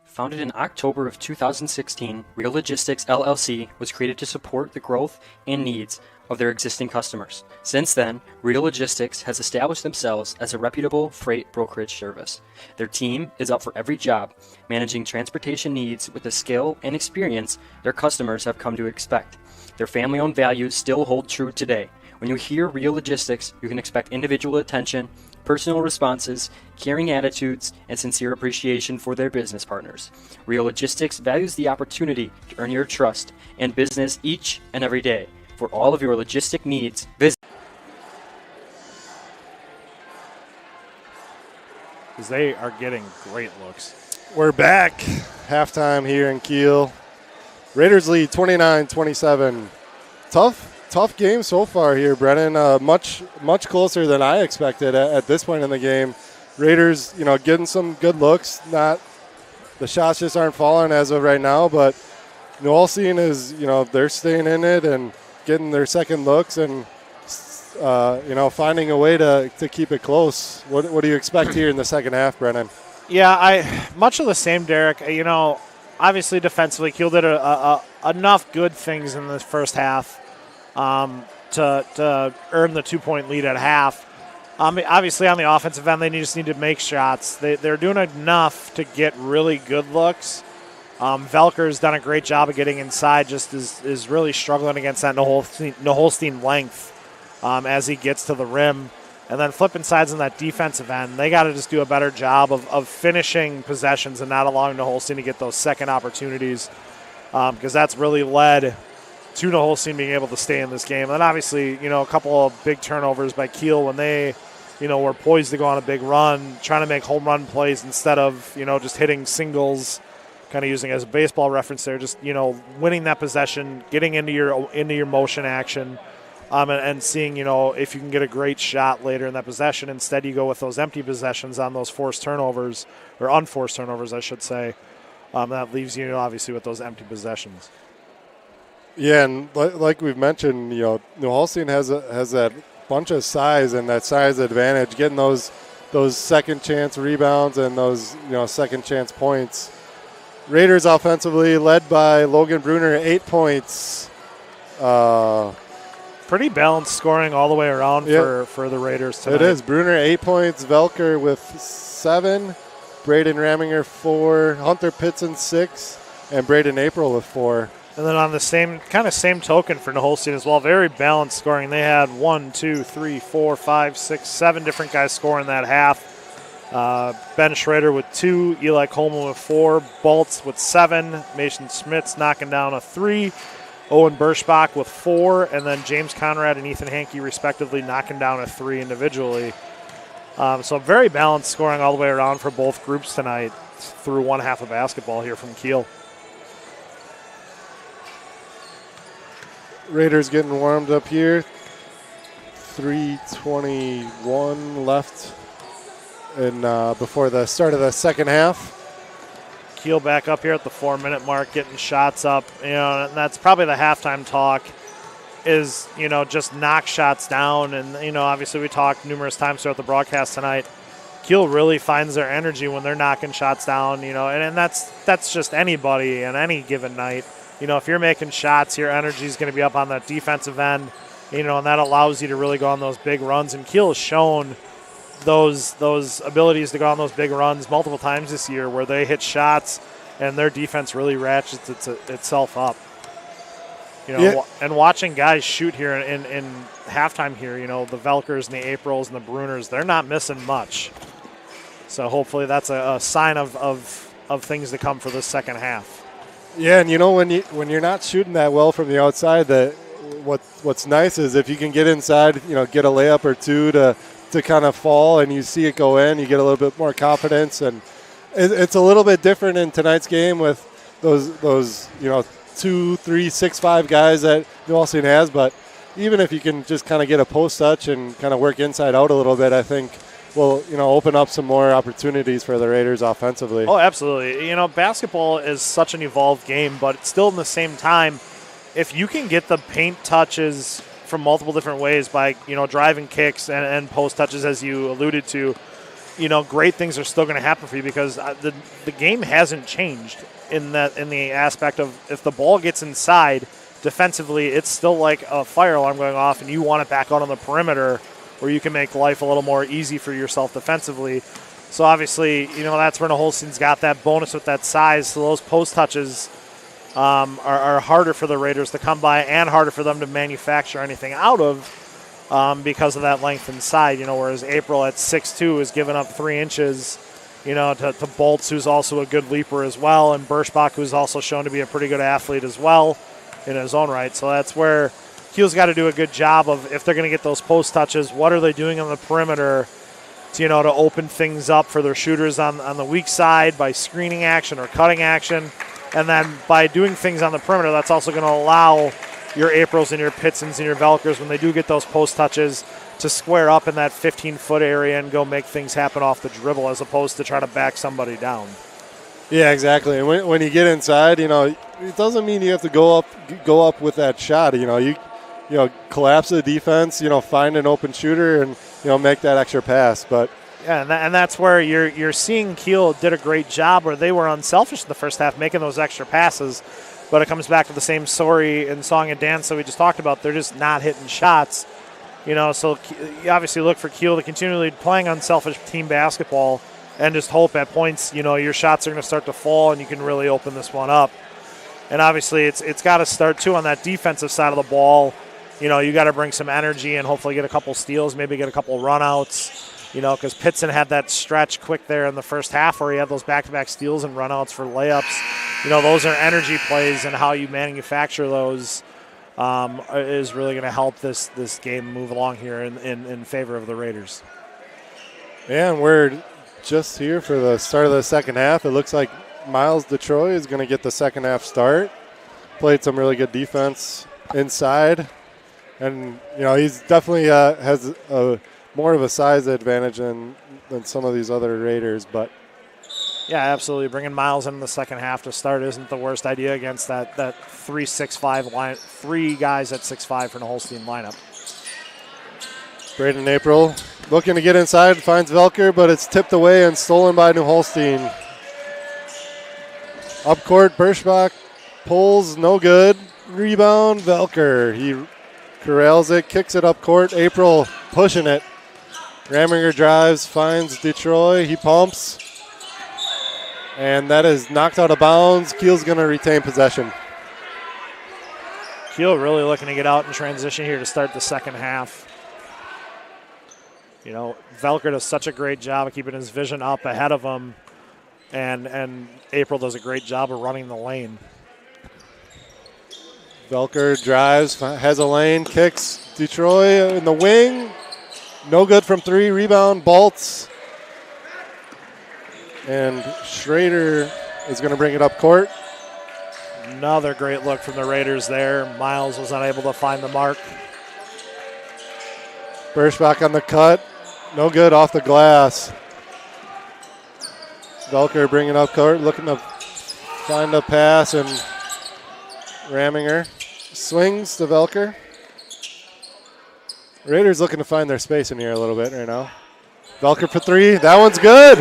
Founded in October of 2016, Real Logistics LLC was created to support the growth and needs of their existing customers. Since then, Real Logistics has established themselves as a reputable freight brokerage service. Their team is up for every job, managing transportation needs with the skill and experience their customers have come to expect. Their family-owned values still hold true today. When you hear Real Logistics, you can expect individual attention, personal responses, caring attitudes, and sincere appreciation for their business partners. Real Logistics values the opportunity to earn your trust and business each and every day. For all of your logistic needs, visit. Because they are getting great looks. We're back. Halftime here in Kiel. Raiders lead 29-27. Tough game so far here, Brennan. Much closer than I expected at this point in the game. Raiders, getting some good looks. The shots just aren't falling as of right now, but Holstein is, they're staying in it and getting their second looks and, finding a way to keep it close. What do you expect here in the second half, Brennan? Yeah, much of the same, Derek. Obviously defensively, Kiel did enough good things in this first half to earn the 2-point lead at half. Obviously, on the offensive end, they just need to make shots. They're doing enough to get really good looks. Velker's done a great job of getting inside, just is really struggling against that Holstein length as he gets to the rim. And then flipping sides on that defensive end, they got to just do a better job of finishing possessions and not allowing Holstein to get those second opportunities because that's really led to Holstein being able to stay in this game. And then obviously, a couple of big turnovers by Kiel when they, were poised to go on a big run, trying to make home run plays instead of, just hitting singles, kind of using it as a baseball reference there, just, winning that possession, getting into your motion action, and seeing, if you can get a great shot later in that possession. Instead, you go with those empty possessions on those forced turnovers, or unforced turnovers, I should say. That leaves you, obviously, with those empty possessions. Yeah, and like we've mentioned, New Holstein has that bunch of size and that size advantage, getting those second chance rebounds and those second chance points. Raiders offensively led by Logan Bruner, 8 points. Pretty balanced scoring all the way around for the Raiders tonight. It is. Bruner 8 points, Velker with 7, Braden Raminger 4, Hunter Pitson 6, and Braden April with 4. And then on the same token for Holstein as well, very balanced scoring. They had 1, 2, 3, 4, 5, 6, 7 different guys scoring that half. Ben Schrader with 2, Eli Coleman with 4, Baltz with 7, Mason Schmitz knocking down a 3, Owen Birschbach with 4, and then James Conrad and Ethan Hankey respectively knocking down a 3 individually. So very balanced scoring all the way around for both groups tonight through one half of basketball here from Kiel. Raiders getting warmed up here. 3:21 left before the start of the second half. Kiel back up here at the 4-minute mark, getting shots up. And that's probably the halftime talk is, just knock shots down. And, obviously we talked numerous times throughout the broadcast tonight. Kiel really finds their energy when they're knocking shots down, and that's just anybody on any given night. If you're making shots, your energy is going to be up on that defensive end, and that allows you to really go on those big runs. And Kiel has shown those abilities to go on those big runs multiple times this year where they hit shots and their defense really ratchets itself up. And watching guys shoot here in halftime here, the Velkers and the Aprils and the Bruners, they're not missing much. So hopefully that's a sign of things to come for the second half. Yeah, and when you're not shooting that well from the outside, what's nice is if you can get inside, get a layup or two to kind of fall and you see it go in, you get a little bit more confidence. And it's a little bit different in tonight's game with those 2, 3, 6, 5 guys that New Holstein has. But even if you can just kind of get a post touch and kind of work inside out a little bit, I think will open up some more opportunities for the Raiders offensively. Oh, absolutely. Basketball is such an evolved game, but still in the same time, if you can get the paint touches from multiple different ways by, driving kicks and post touches, as you alluded to, great things are still going to happen for you because the game hasn't changed in the aspect of if the ball gets inside defensively, it's still like a fire alarm going off and you want it back out on the perimeter where you can make life a little more easy for yourself defensively. So obviously, that's where Holstein's got that bonus with that size. So those post touches are harder for the Raiders to come by and harder for them to manufacture anything out of because of that length inside. Whereas April at 6'2" is giving up 3 inches, to Baltz, who's also a good leaper as well, and Birschbach, who's also shown to be a pretty good athlete as well in his own right. So that's where Kiel's got to do a good job of, if they're going to get those post touches, what are they doing on the perimeter to open things up for their shooters on the weak side by screening action or cutting action. And then by doing things on the perimeter, that's also going to allow your Aprils and your Pitsons and your Velkers, when they do get those post touches, to square up in that 15-foot area and go make things happen off the dribble as opposed to try to back somebody down. Yeah, exactly. And when you get inside, it doesn't mean you have to go up with that shot. You collapse the defense, find an open shooter and, make that extra pass. But yeah, and that's where you're seeing Kiel did a great job where they were unselfish in the first half, making those extra passes. But it comes back to the same story and song and dance that we just talked about. They're just not hitting shots. So you obviously look for Kiel to continually playing unselfish team basketball and just hope at points, your shots are going to start to fall and you can really open this one up. And obviously it's got to start, too, on that defensive side of the ball. You got to bring some energy and hopefully get a couple steals, maybe get a couple runouts. Because Pitson had that stretch quick there in the first half where he had those back-to-back steals and runouts for layups. Those are energy plays, and how you manufacture those is really going to help this game move along here in favor of the Raiders. Yeah, and we're just here for the start of the second half. It looks like Miles Detroit is going to get the second half start. Played some really good defense inside. And, he's definitely has more of a size advantage than some of these other Raiders. But yeah, absolutely. Bringing Miles in the second half to start isn't the worst idea against that 3-6-5 line, 3 guys at 6'5" for the Holstein lineup. Braden April looking to get inside, finds Velker, but it's tipped away and stolen by New Holstein. Up court, Birschbach pulls, no good. Rebound, Velker. He corrals it, kicks it up court. April pushing it. Raminger drives, finds Detroit. He pumps. And that is knocked out of bounds. Kiel's going to retain possession. Kiel really looking to get out in transition here to start the second half. Velker does such a great job of keeping his vision up ahead of him. And April does a great job of running the lane. Velker drives, has a lane, kicks Detroit in the wing. No good from 3. Rebound, Baltz. And Schrader is going to bring it up court. Another great look from the Raiders there. Miles was unable to find the mark. Birschbach on the cut. No good off the glass. Velker bringing up court, looking to find a pass, and Raminger swings to Velker. Raiders looking to find their space in here a little bit right now. Velker for 3. That one's good.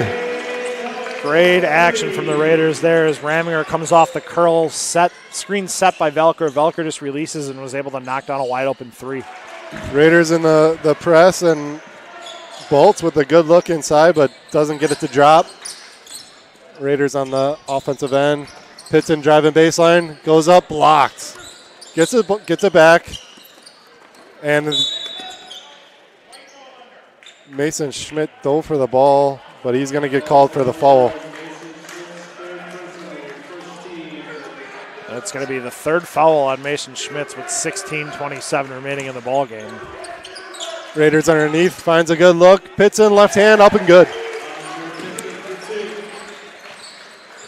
Great action from the Raiders there as Raminger comes off the curl screen set by Velker. Velker just releases and was able to knock down a wide open 3. Raiders in the press, and Bolts with a good look inside but doesn't get it to drop. Raiders on the offensive end. Pitson driving baseline, goes up, blocked. Gets it back. And Mason Schmidt dove for the ball, but he's going to get called for the foul. That's going to be the third foul on Mason Schmitz with 16:27 remaining in the ball game. Raiders underneath, finds a good look. Pitson, left hand, up and good.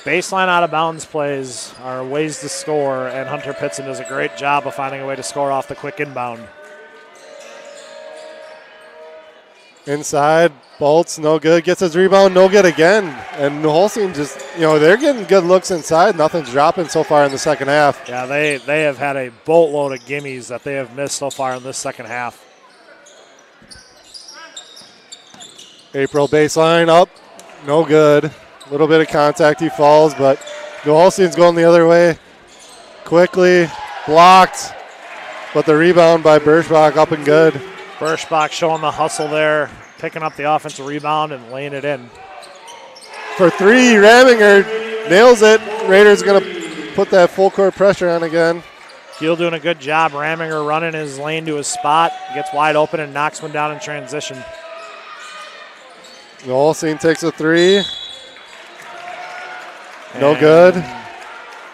Baseline out of bounds plays are ways to score, and Hunter Pitson does a great job of finding a way to score off the quick inbound. Inside, Bolts, no good. Gets his rebound, no good again. And New Holstein just, they're getting good looks inside. Nothing's dropping so far in the second half. Yeah, they have had a boatload of gimmies that they have missed so far in this second half. April baseline up, no good. A little bit of contact, he falls, but New Holstein's going the other way. Quickly, blocked, but the rebound by Birschbach up and good. Birschbach showing the hustle there, picking up the offensive rebound and laying it in. For 3, Raminger nails it. Raiders going to put that full court pressure on again. Kiel doing a good job. Raminger running his lane to his spot, gets wide open and knocks one down in transition. New Holstein takes a 3. No good.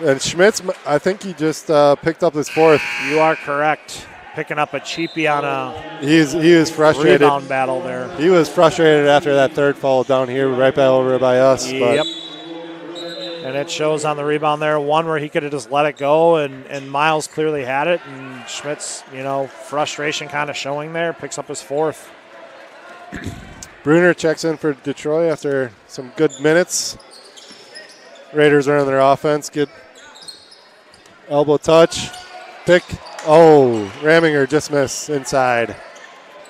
And Schmitz, I think he just picked up his 4th. You are correct. Picking up a cheapie on a he was frustrated. Rebound battle there. He was frustrated after that 3rd foul down here right by over by us. Yep. And it shows on the rebound there. One where he could have just let it go, and Miles clearly had it. And Schmidt's, frustration kind of showing there. Picks up his fourth. Bruner checks in for Detroit after some good minutes. Raiders are on their offense. Good elbow touch. Pick. Oh, Raminger just missed inside.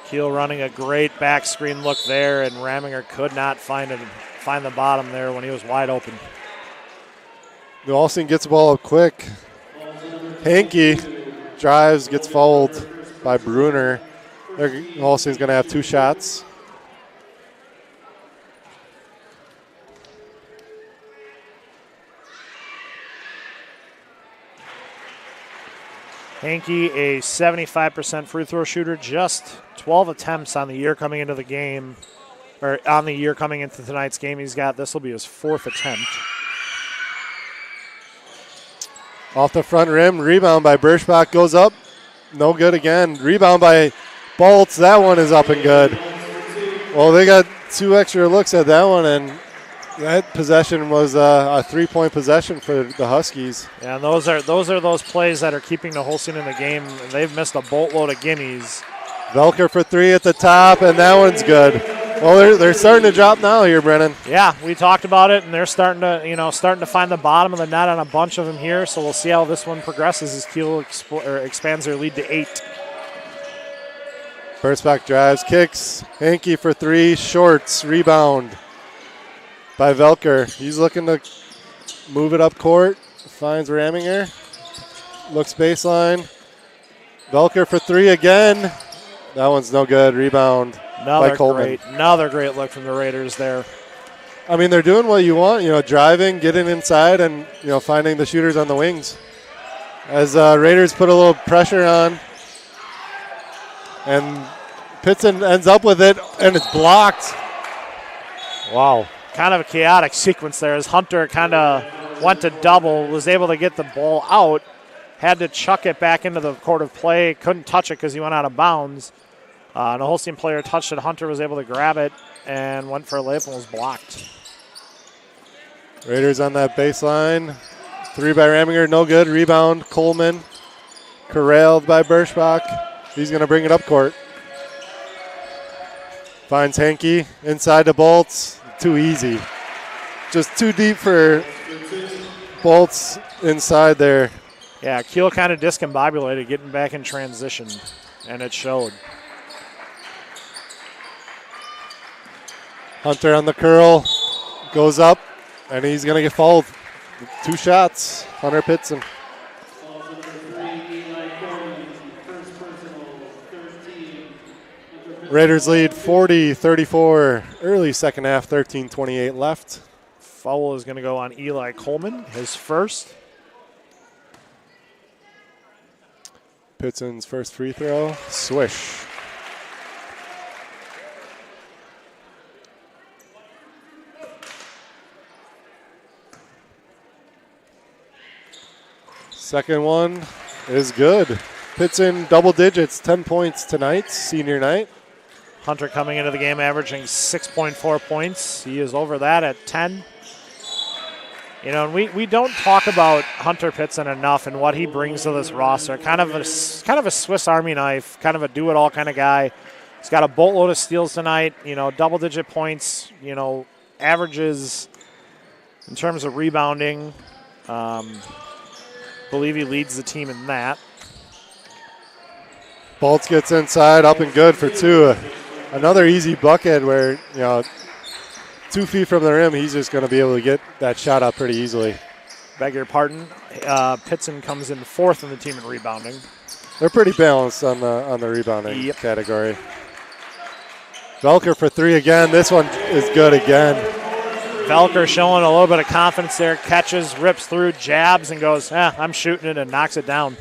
Kiel running a great back screen look there, and Raminger could not find the bottom there when he was wide open. New Holstein gets the ball up quick. Hankey drives, gets fouled by Bruner. Holstein's going to have 2 shots. Hankey, a 75% free throw shooter, just 12 attempts on the year coming into the game, or on the year coming into tonight's game. This will be his 4th attempt. Off the front rim, rebound by Birschbach goes up. No good again. Rebound by Bolts. That one is up and good. Well, they got 2 extra looks at that one, and that possession was a 3-point possession for the Huskies. Yeah, and those are those plays that are keeping the Holstein in the game. They've missed a boatload of gimmies. Velker for 3 at the top, and that one's good. Well, they're starting to drop now here, Brennan. Yeah, we talked about it, and they're starting to find the bottom of the net on a bunch of them here. So we'll see how this one progresses as Kiel expands their lead to 8. Birschbach drives, kicks. Hankey for 3, shorts, rebound by Velker. He's looking to move it up court. Finds Raminger. Looks baseline. Velker for 3 again. That one's no good. Rebound by Coleman. Another great look from the Raiders there. I mean, they're doing what you want, driving, getting inside, and, finding the shooters on the wings. As Raiders put a little pressure on, and Pitson ends up with it, and it's blocked. Wow. Kind of a chaotic sequence there as Hunter kind of went to double, was able to get the ball out, had to chuck it back into the court of play, couldn't touch it because he went out of bounds. And a Holstein player touched it. Hunter was able to grab it and went for a layup and was blocked. Raiders on that baseline. 3 by Raminger, no good. Rebound, Coleman. Corralled by Birschbach. He's going to bring it up court. Finds Hankey inside the Bolts. Too easy. Just too deep for Bolts inside there. Yeah, Kiel kind of discombobulated getting back in transition, and it showed. Hunter on the curl, goes up, and he's going to get fouled. 2 shots, Hunter Pitson. Raiders lead 40-34, early second half, 13:28 left. Foul is going to go on Eli Coleman, his first. Pitson's first free throw, swish. Second one is good. Pitson double digits, 10 points tonight, senior night. Hunter coming into the game averaging 6.4 points. He is over that at 10. And we don't talk about Hunter Pitson enough and what he brings to this roster. Kind of a Swiss Army knife, kind of a do-it-all kind of guy. He's got a boatload of steals tonight, double-digit points, averages in terms of rebounding. Believe he leads the team in that. Bolts gets inside, up and good for 2. Another easy bucket where, 2 feet from the rim, he's just going to be able to get that shot up pretty easily. Beg your pardon. Pitson comes in 4th in the team in rebounding. They're pretty balanced on the rebounding category. Velker for 3 again. This one is good again. Velker showing a little bit of confidence there. Catches, rips through, jabs, and goes, I'm shooting it, and knocks it down.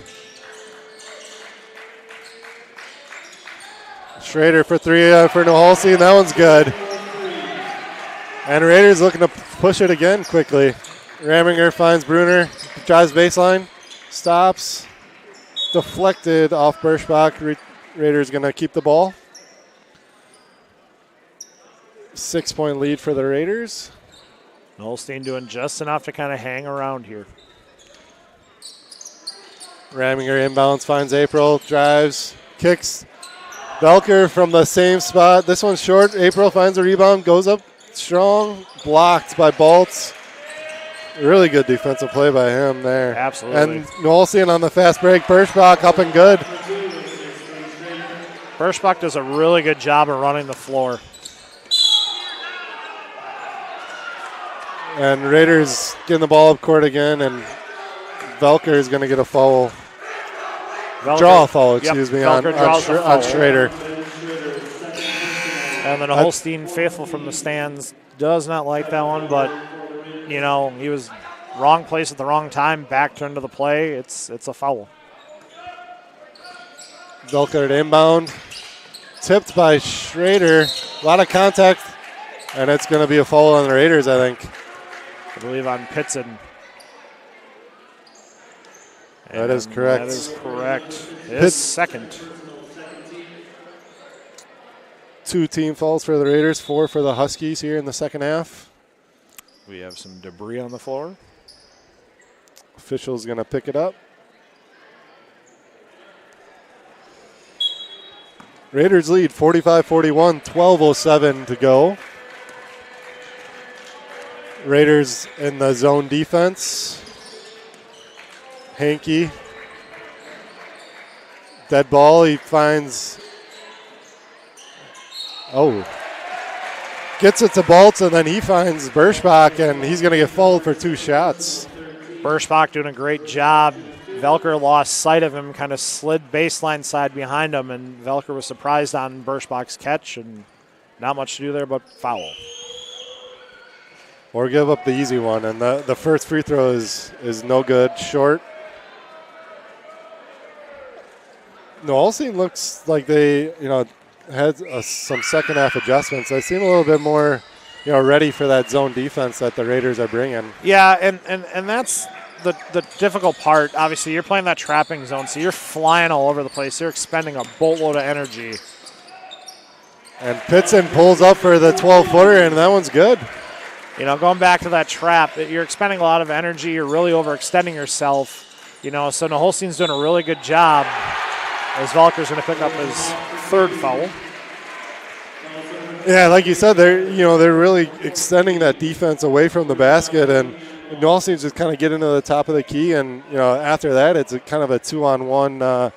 Schrader for 3 for New Holstein. That one's good. And Raiders looking to push it again quickly. Raminger finds Bruner, drives baseline, stops, deflected off Birschbach. Raiders going to keep the ball. 6-point lead for the Raiders. Holstein doing just enough to kind of hang around here. Raminger inbounds, finds April, drives, kicks. Velker from the same spot. This one's short. April finds a rebound, goes up strong, blocked by Baltz. Really good defensive play by him there. Absolutely. And Holstein on the fast break. Birschbach up and good. Birschbach does a really good job of running the floor. And Raiders getting the ball up court again, and Velker is going to get a foul. Draw a foul, excuse me, on Schrader. And then a Holstein faithful from the stands does not like that one, but, you know, he was wrong place at the wrong time, back turned to the play. It's a foul. Velker at inbound. Tipped by Schrader. A lot of contact, and it's going to be a foul on the Raiders, I think. I believe on Pitson. That is correct. That is correct. His second. 2 team fouls for the Raiders, 4 for the Huskies here in the second half. We have some debris on the floor. Official's going to pick it up. Raiders lead 45-41, 12:07 to go. Raiders in the zone defense. Hankey. Dead ball, he finds. Gets it to Baltz, and then he finds Birschbach, and he's going to get fouled for 2 shots. Birschbach doing a great job. Velker lost sight of him, kind of slid baseline side behind him, and Velker was surprised on Birschbach's catch, and not much to do there but foul. Or give up the easy one, and the first free throw is no good, short. No, Holstein looks like they, had some second half adjustments. They seem a little bit more, ready for that zone defense that the Raiders are bringing. Yeah, and that's the difficult part. Obviously, you're playing that trapping zone, so you're flying all over the place. You're expending a boatload of energy. And Pitson pulls up for the 12-footer, and that one's good. Going back to that trap, you're expending a lot of energy. You're really overextending yourself. So Holstein's doing a really good job as Velker's going to pick up his 3rd foul. Yeah, like you said, they're really extending that defense away from the basket, and Holstein's just kind of getting to the top of the key, and after that, it's kind of a 2-on-1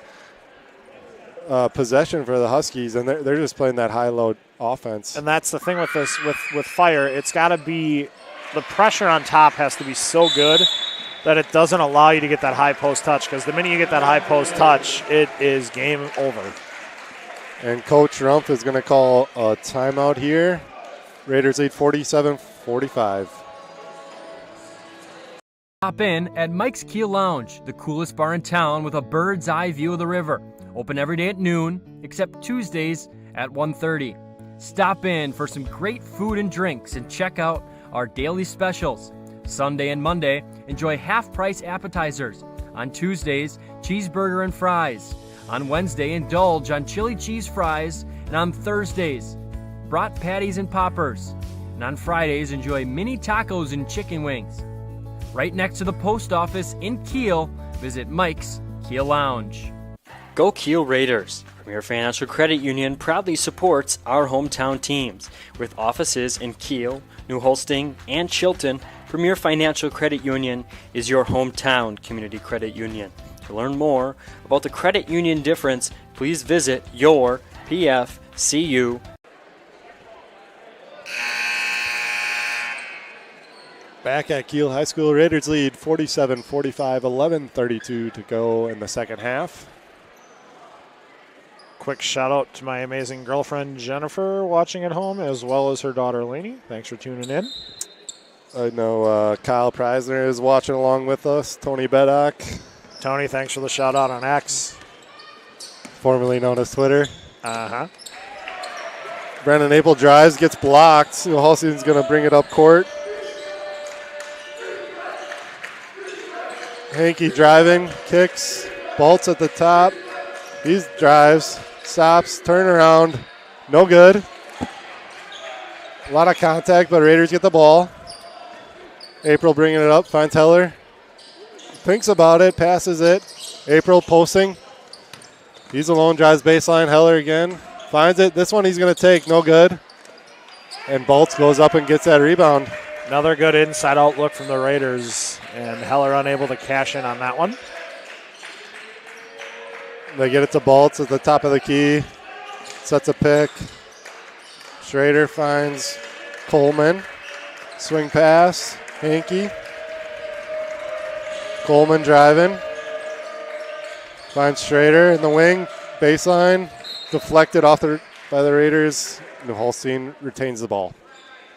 possession for the Huskies, and they're just playing that high-low offense. And that's the thing with this, with Fire. It's got to be, the pressure on top has to be so good that it doesn't allow you to get that high post touch, because the minute you get that high post touch, it is game over. And Coach Rumpf is going to call a timeout here. Raiders lead 47-45. Hop in at Mike's Kiel Lounge, the coolest bar in town with a bird's eye view of the river. Open every day at noon, except Tuesdays at 1:30. Stop in for some great food and drinks and check out our daily specials. Sunday and Monday, enjoy half-price appetizers. On Tuesdays, cheeseburger and fries. On Wednesday, indulge on chili cheese fries. And on Thursdays, brat patties and poppers. And on Fridays, enjoy mini tacos and chicken wings. Right next to the post office in Kiel, visit Mike's Kiel Lounge. Go Kiel Raiders! Premier Financial Credit Union proudly supports our hometown teams. With offices in Kiel, New Holstein, and Chilton, Premier Financial Credit Union is your hometown community credit union. To learn more about the credit union difference, please visit your PFCU. Back at Kiel High School, Raiders lead 47-45, 11:32 to go in the second half. Quick shout out to my amazing girlfriend Jennifer watching at home, as well as her daughter Lainey. Thanks for tuning in. I know Kyle Preisner is watching along with us. Tony Beddock. Tony, thanks for the shout out on X, formerly known as Twitter. Brandon Apel drives, gets blocked. Holstein's going to bring it up court. Hankey driving, kicks, Baltz at the top. He drives, stops, turn around, no good. A lot of contact, but Raiders get the ball. April bringing it up, finds Heller. Thinks about it, passes it. April posting. He's alone, drives baseline. Heller again. Finds it. This one he's going to take. No good. And Bolts goes up and gets that rebound. Another good inside out look from the Raiders, and Heller unable to cash in on that one. They get it to Bolts at the top of the key. Sets a pick. Schrader finds Coleman. Swing pass. Hankey. Coleman driving. Finds Schrader in the wing. Baseline. Deflected off by the Raiders. New Holstein retains the ball.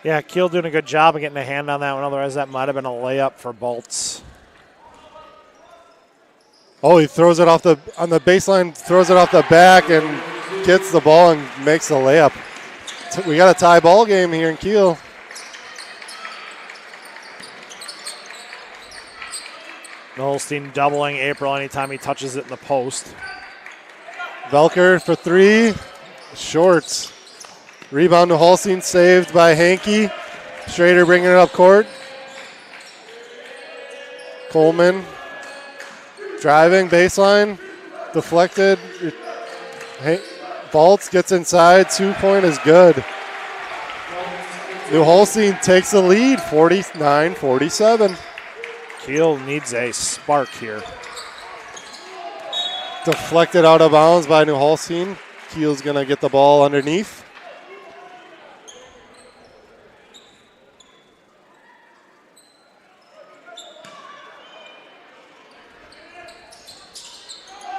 Yeah, Kiel doing a good job of getting a hand on that one. Otherwise, that might have been a layup for Bolts. Oh, he throws it on the baseline, throws it off the back and gets the ball and makes the layup. We got a tie ball game here in Kiel. Holstein doubling April anytime he touches it in the post. Velker for three. Short. Rebound to Holstein, saved by Hankey. Schrader bringing it up court. Coleman driving, baseline, deflected. Bolts gets inside, 2-point is good. New Holstein takes the lead, 49-47. Kiel needs a spark here. Deflected out of bounds by New Holstein. Kiel's going to get the ball underneath.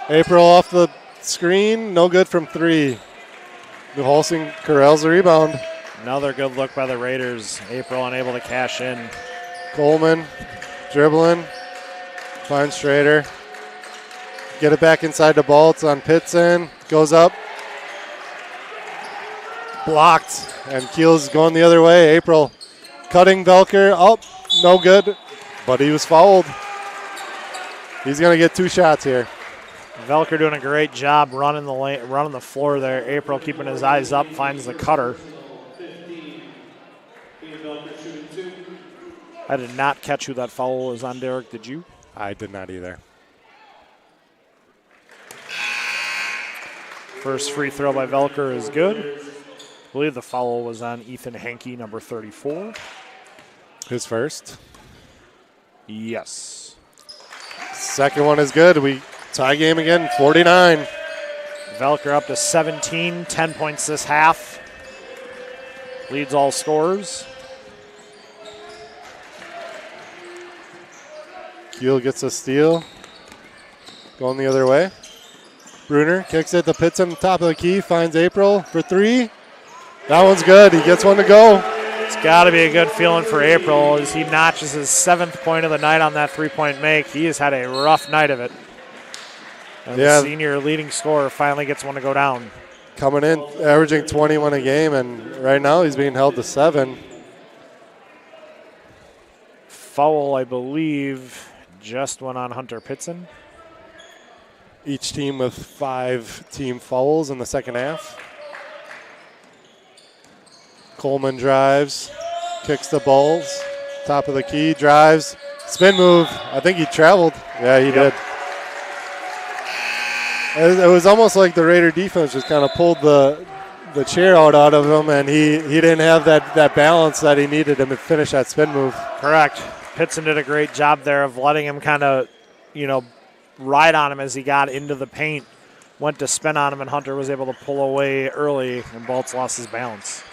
April off the screen, no good from three. New Holstein corrals the rebound. Another good look by the Raiders. April unable to cash in. Coleman dribbling, finds Schrader. Get it back inside the ball. It's on Pitson. Goes up. Blocked. And Kiel's going the other way. April cutting Velker. Oh, no good. But he was fouled. He's going to get 2 shots here. Velker doing a great job running the floor there. April keeping his eyes up, finds the cutter. I did not catch who that foul was on, Derek. Did you? I did not either. First free throw by Velker is good. I believe the foul was on Ethan Hankey, number 34. His first? Yes. Second one is good. We tie game again, 49. Velker up to 17, 10 points this half. Leads all scorers. Kiel gets a steal. Going the other way. Bruner kicks it to Pitson, top of the key, finds April for three. That one's good. He gets one to go. It's got to be a good feeling for April as he notches his 7th point of the night on that three-point make. He has had a rough night of it. And the senior leading scorer finally gets one to go down. Coming in, averaging 21 a game, and right now he's being held to 7. Foul, I believe, just went on Hunter Pitson. Each team with 5 team fouls in the second half. Coleman drives, kicks the balls, top of the key, drives, spin move. I think he traveled. Yeah, he did. It was almost like the Raider defense just kind of pulled the chair out of him, and he didn't have that balance that he needed him to finish that spin move. Correct. Pitson did a great job there of letting him kind of, ride on him as he got into the paint. Went to spin on him, and Hunter was able to pull away early, and Bolts lost his balance.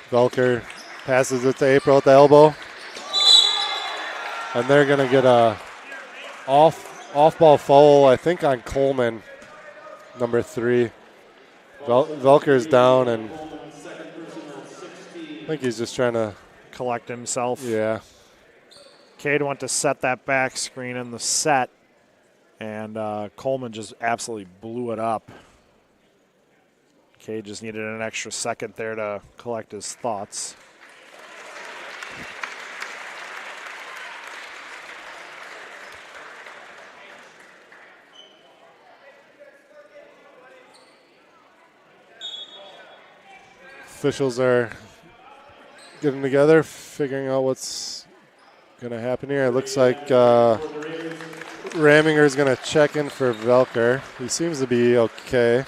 Velker passes it to April at the elbow. And they're going to get a off-ball foul, I think, on Coleman, number 3. Velker's down, and I think he's just trying to collect himself. Yeah. Cade went to set that back screen in the set, and Coleman just absolutely blew it up. Cade just needed an extra second there to collect his thoughts. Officials are getting together, figuring out what's going to happen here? It looks like Raminger is going to check in for Velker. He seems to be okay.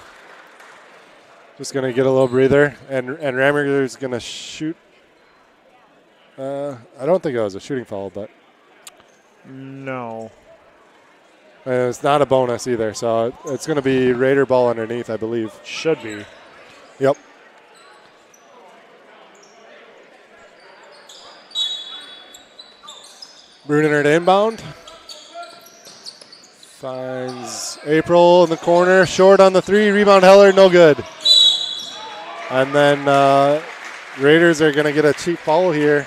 Just going to get a little breather. And Raminger is going to shoot. I don't think it was a shooting foul, but. No. And it's not a bonus either, so it's going to be Raider ball underneath, I believe. Should be. Yep. Brunner to inbound. Finds April in the corner. Short on the three. Rebound Heller, no good. And then Raiders are going to get a cheap foul here.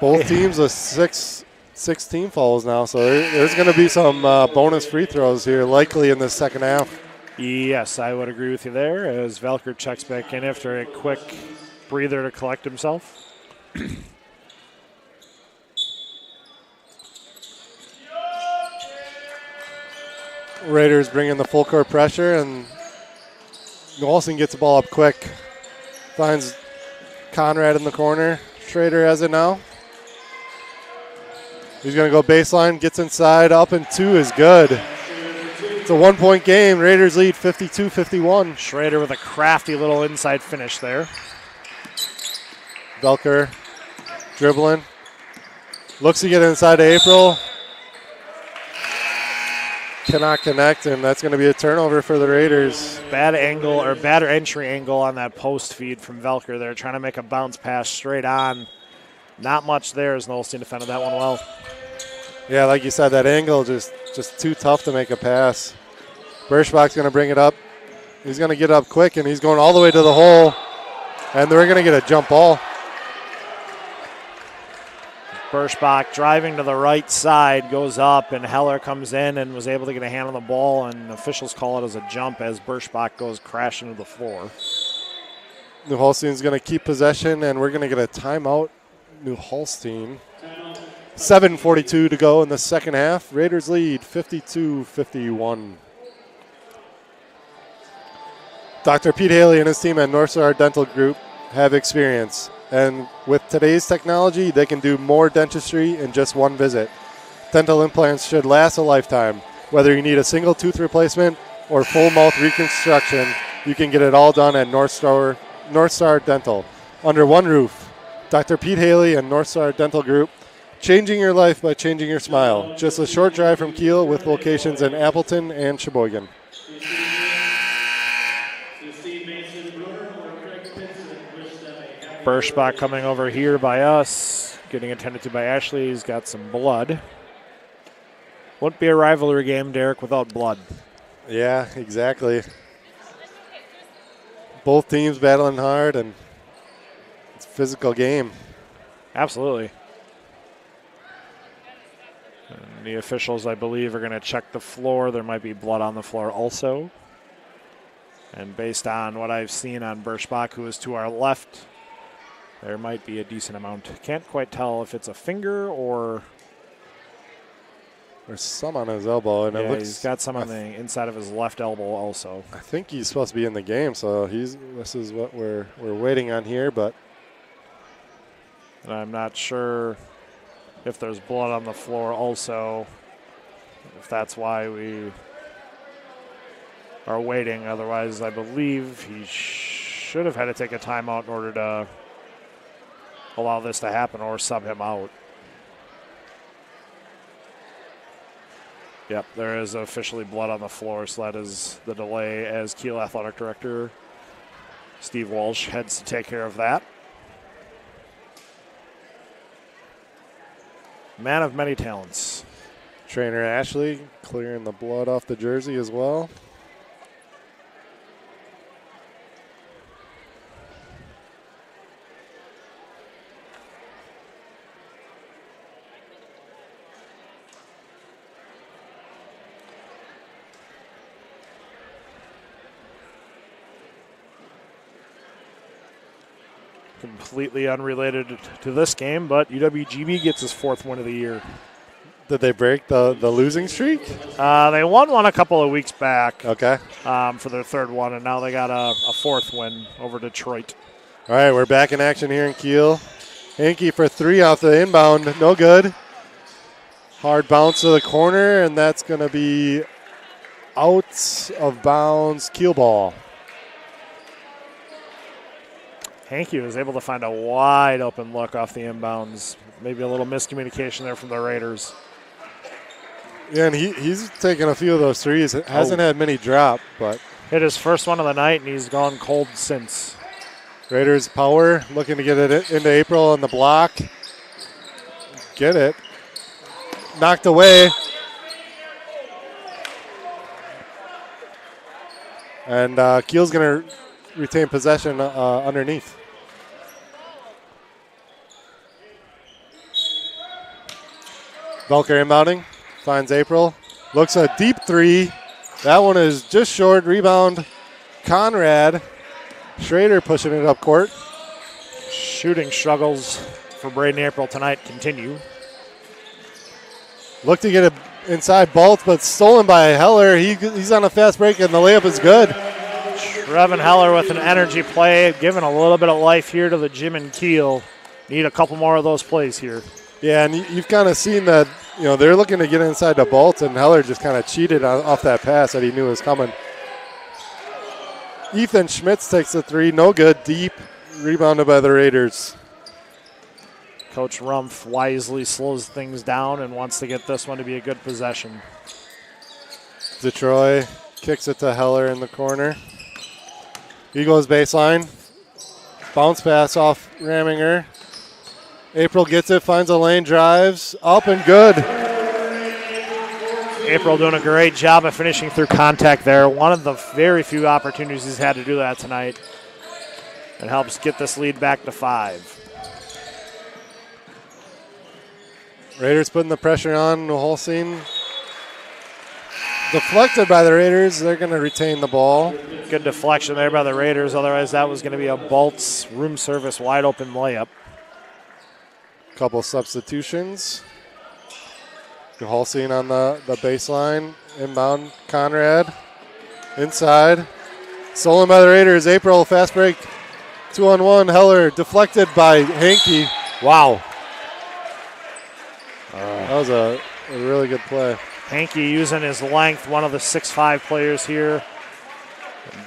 Both teams with six team fouls now, so there's going to be some bonus free throws here, likely in the second half. Yes, I would agree with you there, as Velker checks back in after a quick breather to collect himself. Raiders bring in the full court pressure, and Holstein gets the ball up quick. Finds Conrad in the corner. Schrader has it now. He's going to go baseline, gets inside, up and two is good. It's a 1-point game. Raiders lead 52-51. Schrader with a crafty little inside finish there. Velker dribbling. Looks to get inside to April. Cannot connect, and that's going to be a turnover for the Raiders. Bad angle, or bad entry angle on that post feed from Velker there, trying to make a bounce pass straight on. Not much there as Holstein defended that one well. Yeah, like you said, that angle just too tough to make a pass. Birschbach's going to bring it up. He's going to get up quick, and he's going all the way to the hole, and they're going to get a jump ball. Birschbach driving to the right side, goes up, and Heller comes in and was able to get a hand on the ball, and officials call it as a jump as Birschbach goes crashing to the floor. New Holstein's going to keep possession, and we're going to get a timeout. New Holstein. 7:42 to go in the second half. Raiders lead 52-51. Dr. Pete Haley and his team at North Star Dental Group have experience. And with today's technology, they can do more dentistry in just one visit. Dental implants should last a lifetime. Whether you need a single tooth replacement or full mouth reconstruction, you can get it all done at North Star Dental. Under one roof, Dr. Pete Haley and North Star Dental Group, changing your life by changing your smile. Just a short drive from Kiel with locations in Appleton and Sheboygan. Birschbach coming over here by us, getting attended to by Ashley. He's got some blood. Wouldn't be a rivalry game, Derek, without blood. Yeah, exactly. Both teams battling hard, and it's a physical game. Absolutely. And the officials, I believe, are going to check the floor. There might be blood on the floor also. And based on what I've seen on Birschbach, who is to our left, there might be a decent amount. Can't quite tell if it's a finger or... There's some on his elbow. And it looks, he's got some on the inside of his left elbow also. I think he's supposed to be in the game, so this is what we're waiting on here, but... And I'm not sure if there's blood on the floor also, if that's why we are waiting. Otherwise, I believe he should have had to take a timeout in order to allow this to happen or sub him out. Yep, there is officially blood on the floor, so that is the delay as Kiel Athletic Director Steve Walsh heads to take care of that. Man of many talents. Trainer Ashley clearing the blood off the jersey as well. Completely unrelated to this game, but UWGB gets his fourth win of the year. Did they break the losing streak? They won one a couple of weeks back. Okay. For their third one, and now they got a fourth win over Detroit. All right, we're back in action here in Kiel. Hankey for 3 off the inbound. No good. Hard bounce to the corner, and that's going to be out of bounds. Kiel ball. Hankey was able to find a wide open look off the inbounds. Maybe a little miscommunication there from the Raiders. Yeah, and he's taken a few of those threes. Hasn't had many drop, but hit his first one of the night, and he's gone cold since. Raiders power, looking to get it into April on the block. Get it. Knocked away. And Kiel's going to retain possession underneath. Velker inbounding. Finds April. Looks a deep 3. That one is just short. Rebound. Conrad. Schrader pushing it up court. Shooting struggles for Braden April tonight continue. Look to get it inside Bolt, but stolen by Heller. He's on a fast break, and the layup is good. Trevin Heller with an energy play, giving a little bit of life here to the gym in Kiel. Need a couple more of those plays here. Yeah, and you've kind of seen that, they're looking to get inside the Bolt, and Heller just kind of cheated off that pass that he knew was coming. Ethan Schmitz takes the 3, no good, deep, rebounded by the Raiders. Coach Rumpf wisely slows things down and wants to get this one to be a good possession. Detroit kicks it to Heller in the corner. Eagles baseline. Bounce pass off Raminger. April gets it, finds a lane, drives, up and good. April doing a great job of finishing through contact there. One of the very few opportunities he's had to do that tonight. It helps get this lead back to 5. Raiders putting the pressure on Holstein. Deflected by the Raiders. They're going to retain the ball. Good deflection there by the Raiders. Otherwise, that was going to be a Bolts room service wide open layup. Couple substitutions. Holstein on the baseline. Inbound Conrad. Inside. Stolen by the Raiders. April, fast break. 2-on-1. Heller deflected by Hankey. Wow. That was a really good play. Hankey using his length, one of the 6'5 players here.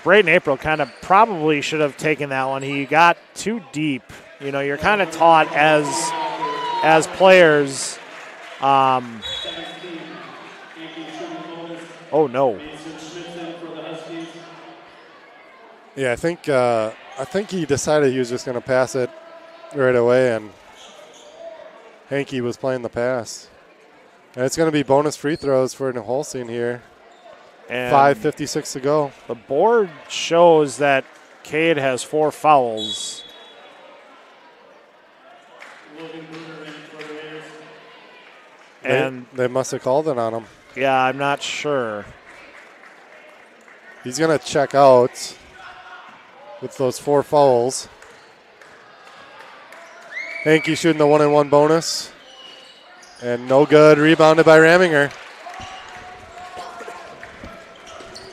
Braden April kind of probably should have taken that one. He got too deep. You're kind of taught as players. Oh no. Yeah, I think he decided he was just going to pass it right away, and Hankey was playing the pass. And it's going to be bonus free throws for Holstein here. And 5:56 to go. The board shows that Cade has 4 fouls. And they must have called it on him. Yeah, I'm not sure. He's going to check out with those 4 fouls. Hankey shooting the 1-and-1 bonus. And no good. Rebounded by Raminger.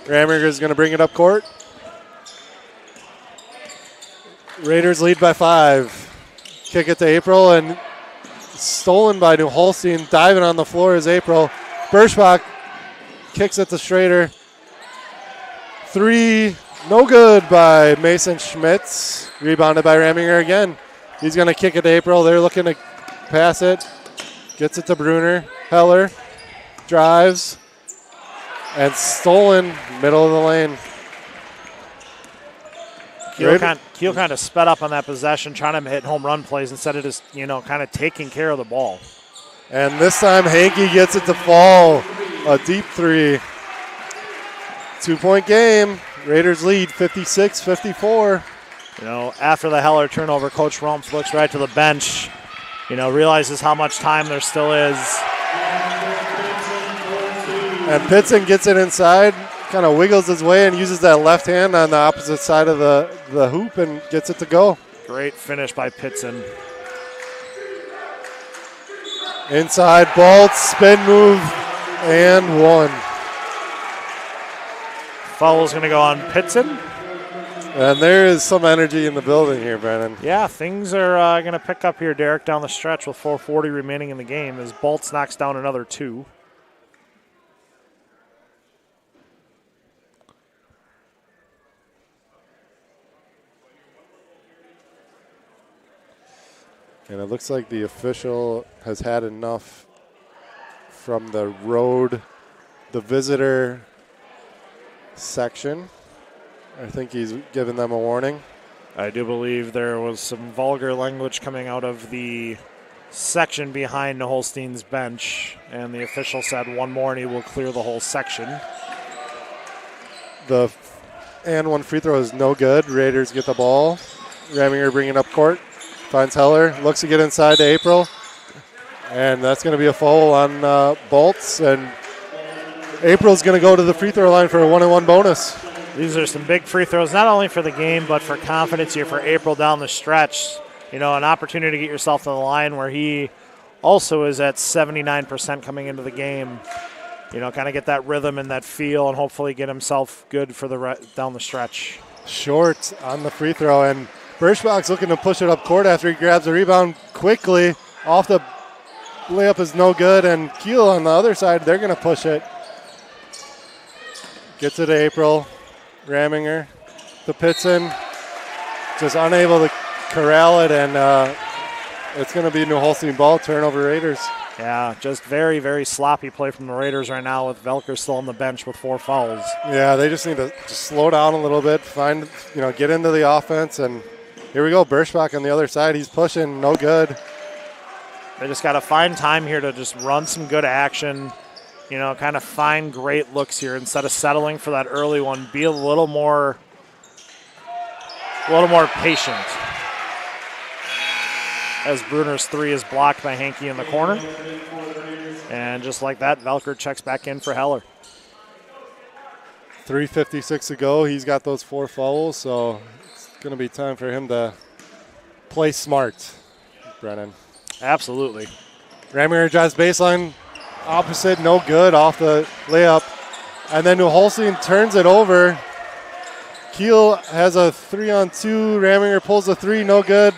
Raminger's going to bring it up court. Raiders lead by 5. Kick it to April, and stolen by New Holstein. Diving on the floor is April. Birschbach kicks it to Schrader. 3, no good by Mason Schmitz. Rebounded by Raminger again. He's going to kick it to April. They're looking to pass it. Gets it to Bruner. Heller drives. And stolen, middle of the lane. Kiel kind of sped up on that possession, trying to hit home run plays instead of just, kind of taking care of the ball. And this time Hankey gets it to fall. A deep 3. 2-point game. Raiders lead 56-54. After the Heller turnover, Coach Rumpf looks right to the bench, realizes how much time there still is. And Pitson gets it inside, kind of wiggles his way and uses that left hand on the opposite side of the hoop and gets it to go. Great finish by Pitson. Inside, Bolt, spin move, and 1. Foul's going to go on Pitson. And there is some energy in the building here, Brennan. Yeah, things are going to pick up here, Derek, down the stretch with 4:40 remaining in the game as Bolts knocks down another 2. And it looks like the official has had enough from the visitor section. I think he's given them a warning. I do believe there was some vulgar language coming out of the section behind Holstein's bench, and the official said one more and he will clear the whole section. The and one free throw is no good. Raiders get the ball. Raminger bringing up court. Finds Heller. Looks to get inside to April. And that's going to be a foul on Bolts. And April's going to go to the free throw line for a 1-and-1 bonus. These are some big free throws, not only for the game, but for confidence here for April down the stretch. You know, an opportunity to get yourself to the line where he also is at 79% coming into the game. You know, kind of get that rhythm and that feel and hopefully get himself good for the down the stretch. Short on the free throw, and Birschbach's looking to push it up court after he grabs a rebound quickly. Off the layup is no good, and Kiel on the other side, they're going to push it. Gets it to April. Raminger to Pitson. Just unable to corral it, and it's going to be New Holstein ball, turnover Raiders. Yeah, just very, very sloppy play from the Raiders right now with Velker still on the bench with 4 fouls. Yeah, they just need to slow down a little bit, get into the offense, and here we go. Birschbach on the other side. He's pushing, no good. They just got to find time here to just run some good action, you know, kind of find great looks here instead of settling for that early one. Be a little more patient. As Bruner's 3 is blocked by Hankey in the corner. And just like that, Velker checks back in for Heller. 3:56 to go. He's got those 4 fouls, so it's going to be time for him to play smart, Brennan. Absolutely. Raminger drives baseline, opposite, no good, off the layup. And then New Holstein turns it over. Kiel has a 3-on-2. Raminger pulls a 3, no good.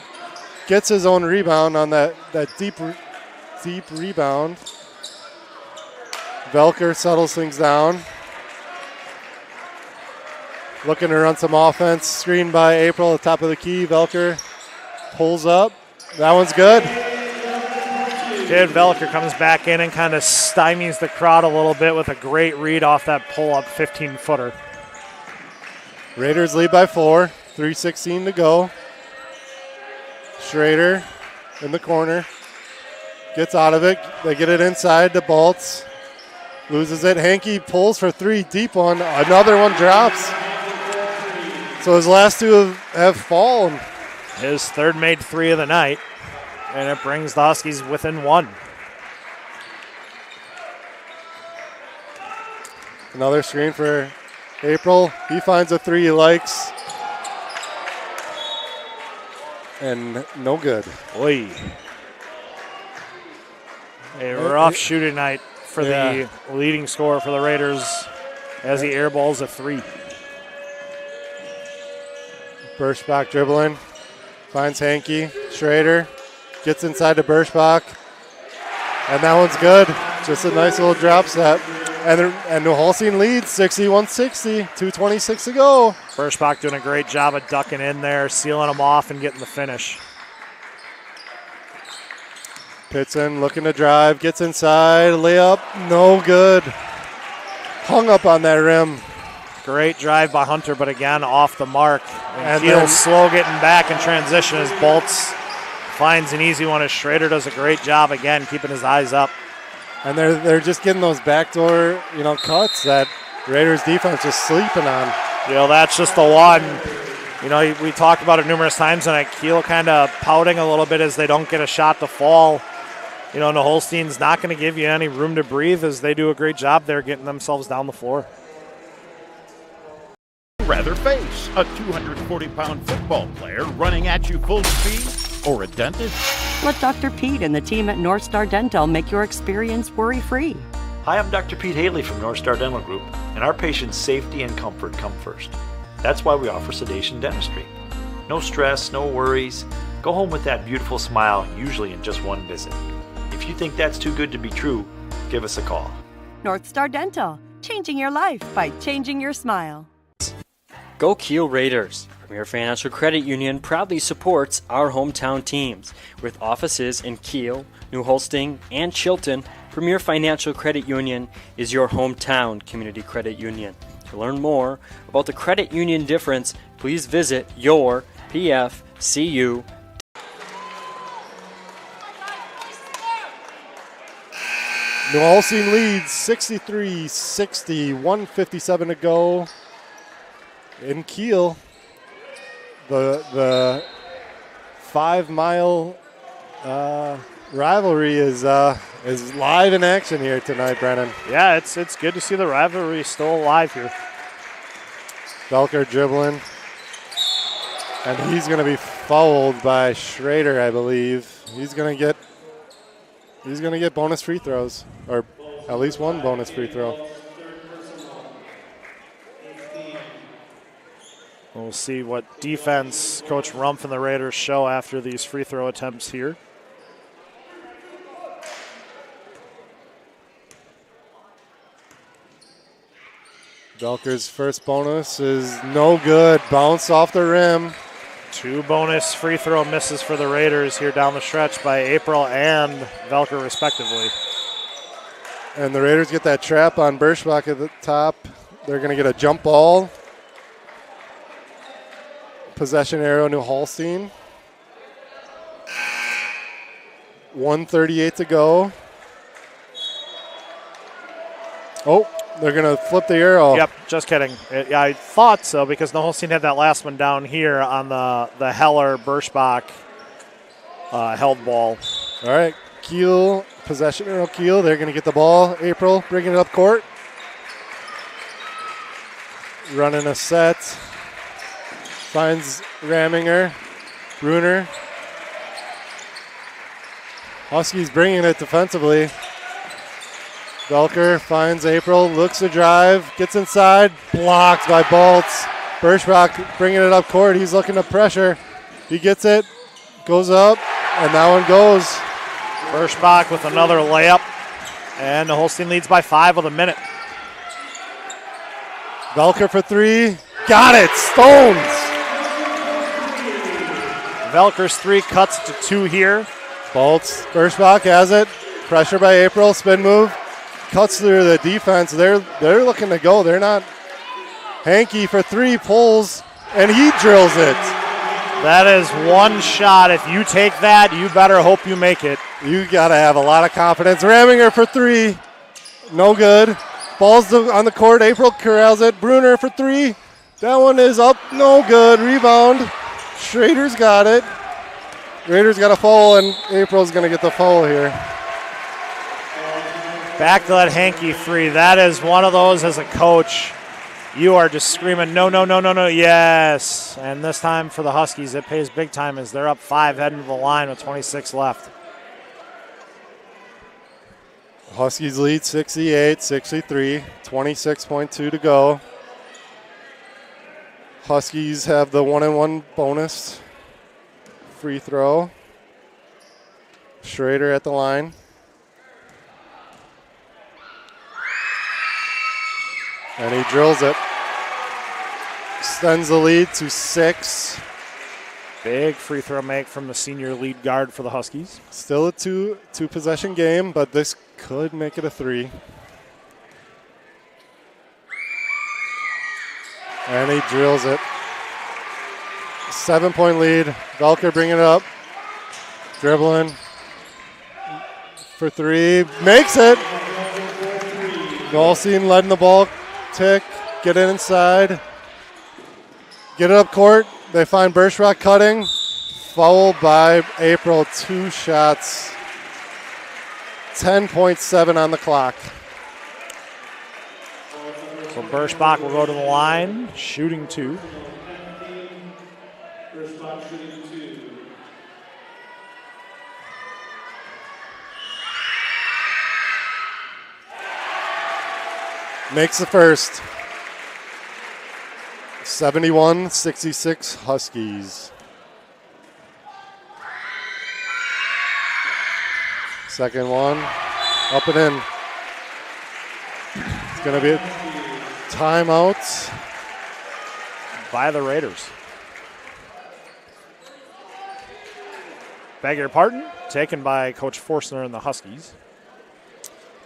Gets his own rebound on that deep rebound. Velker settles things down. Looking to run some offense. Screened by April at the top of the key. Velker pulls up. That one's good. Kid Velker comes back in and kind of stymies the crowd a little bit with a great read off that pull-up 15-footer. Raiders lead by 4. 3:16 to go. Schrader in the corner. Gets out of it. They get it inside to Bolts. Loses it. Hankey pulls for 3. Deep one. Another one drops. So his last 2 have fallen. His third made 3 of the night. And it brings the Huskies within 1. Another screen for April. He finds a 3 he likes. And no good. Oy. A rough shooting night for the leading scorer for the Raiders as he airballs a 3. Birschbach dribbling. Finds Hankey. Schrader gets inside to Birschbach. And that one's good. Just a nice little drop set. And New Holstein leads 61-60. 2:26 to go. Birschbach doing a great job of ducking in there, sealing them off, and getting the finish. Pitson looking to drive. Gets inside. Layup. No good. Hung up on that rim. Great drive by Hunter, but again, off the mark. And Kiel slow getting back in transition as Bolts finds an easy one as Schrader does a great job again, keeping his eyes up. And they're just getting those backdoor, cuts that Raiders defense is sleeping on. That's just the one. We talked about it numerous times, and Kiel kind of pouting a little bit as they don't get a shot to fall. New Holstein's not going to give you any room to breathe as they do a great job there getting themselves down the floor. Rather face a 240-pound football player running at you full speed or a dentist? Let Dr. Pete and the team at North Star Dental make your experience worry-free. Hi, I'm Dr. Pete Haley from North Star Dental Group, and our patients' safety and comfort come first. That's why we offer sedation dentistry. No stress, no worries. Go home with that beautiful smile, usually in just one visit. If you think that's too good to be true, give us a call. North Star Dental, changing your life by changing your smile. Go Kiel Raiders! Premier Financial Credit Union proudly supports our hometown teams. With offices in Kiel, New Holstein, and Chilton, Premier Financial Credit Union is your hometown community credit union. To learn more about the credit union difference, please visit yourpfcu. New Holstein leads 63-60, 1:57 to go. In Kiel, the 5-mile rivalry is live in action here tonight, Brennan. Yeah, it's good to see the rivalry still alive here. Belker dribbling, and he's going to be fouled by Schrader, I believe. He's going to get bonus free throws, or at least one bonus free throw. We'll see what defense Coach Rumpf and the Raiders show after these free throw attempts here. Belker's first bonus is no good. Bounce off the rim. 2 bonus free throw misses for the Raiders here down the stretch by April and Velker respectively. And the Raiders get that trap on Berschbach at the top. They're going to get a jump ball. Possession arrow, New Holstein. 1:38 to go. Oh, they're going to flip the arrow. Yep, just kidding. I thought so because New Holstein had that last one down here on the Heller-Berschbach held ball. All right, Kiel, possession arrow, Kiel. They're going to get the ball. April bringing it up court. Running a set. Finds Raminger. Bruner. Huskies bringing it defensively. Belker finds April, looks to drive, gets inside, blocked by Bolts. Berschbach bringing it up court. He's looking to pressure. He gets it, goes up, and that one goes. Berschbach with another layup, and the Holstein leads by 5 with a minute. Belker for 3. Got it. Stones. Velker's 3 cuts to 2 here. Bolts. Berschbach has it. Pressure by April. Spin move. Cuts through the defense. They're looking to go. They're not. Hankey for 3 pulls, and he drills it. That is one shot. If you take that, you better hope you make it. You got to have a lot of confidence. Raminger for 3. No good. Ball's on the court. April corrals it. Bruner for 3. That one is up. No good. Rebound. Schrader's got it. Raiders got a foul, and April's going to get the foul here. Back to that Hankey 3. That is one of those as a coach. You are just screaming, no, no, no, no, no, yes. And this time for the Huskies, it pays big time as they're up 5 heading to the line with 26 left. Huskies lead 68-63, 26.2 to go. Huskies have the 1-and-1 bonus free throw. Schrader at the line. And he drills it. Extends the lead to 6. Big free throw make from the senior lead guard for the Huskies. Still a two possession game, but this could make it a 3. And he drills it. 7-point lead. Velker bringing it up. Dribbling for 3. Makes it. Holstein letting the ball tick. Get it inside. Get it up court. They find Berschbach cutting. Fouled by April. 2 shots. 10.7 on the clock. So Berschbach will go to the line, shooting 2. Makes the first. 71-66 Huskies. Second one, up and in. It's going to be a timeout by the Raiders. Beg your pardon, taken by Coach Forstner and the Huskies.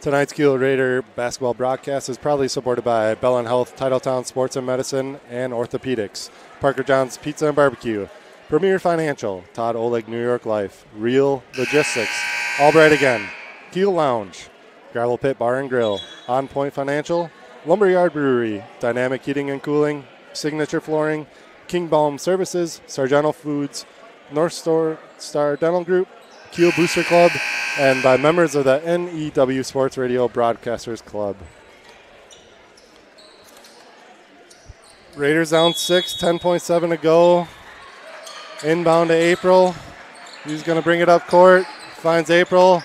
Tonight's Kiel Raider basketball broadcast is proudly supported by Bellin Health, Titletown Sports and Medicine, and Orthopedics, Parker John's Pizza and Barbecue, Premier Financial, Todd Oleg New York Life, Real Logistics, Albright Again, Kiel Lounge, Gravel Pit Bar and Grill, On Point Financial, Lumberyard Brewery, Dynamic Heating and Cooling, Signature Flooring, King Balm Services, Sargento Foods, North Star Dental Group, Kiel Booster Club, and by members of the NEW Sports Radio Broadcasters Club. Raiders down 6, 10.7 to go. Inbound to April. He's going to bring it up court. Finds April.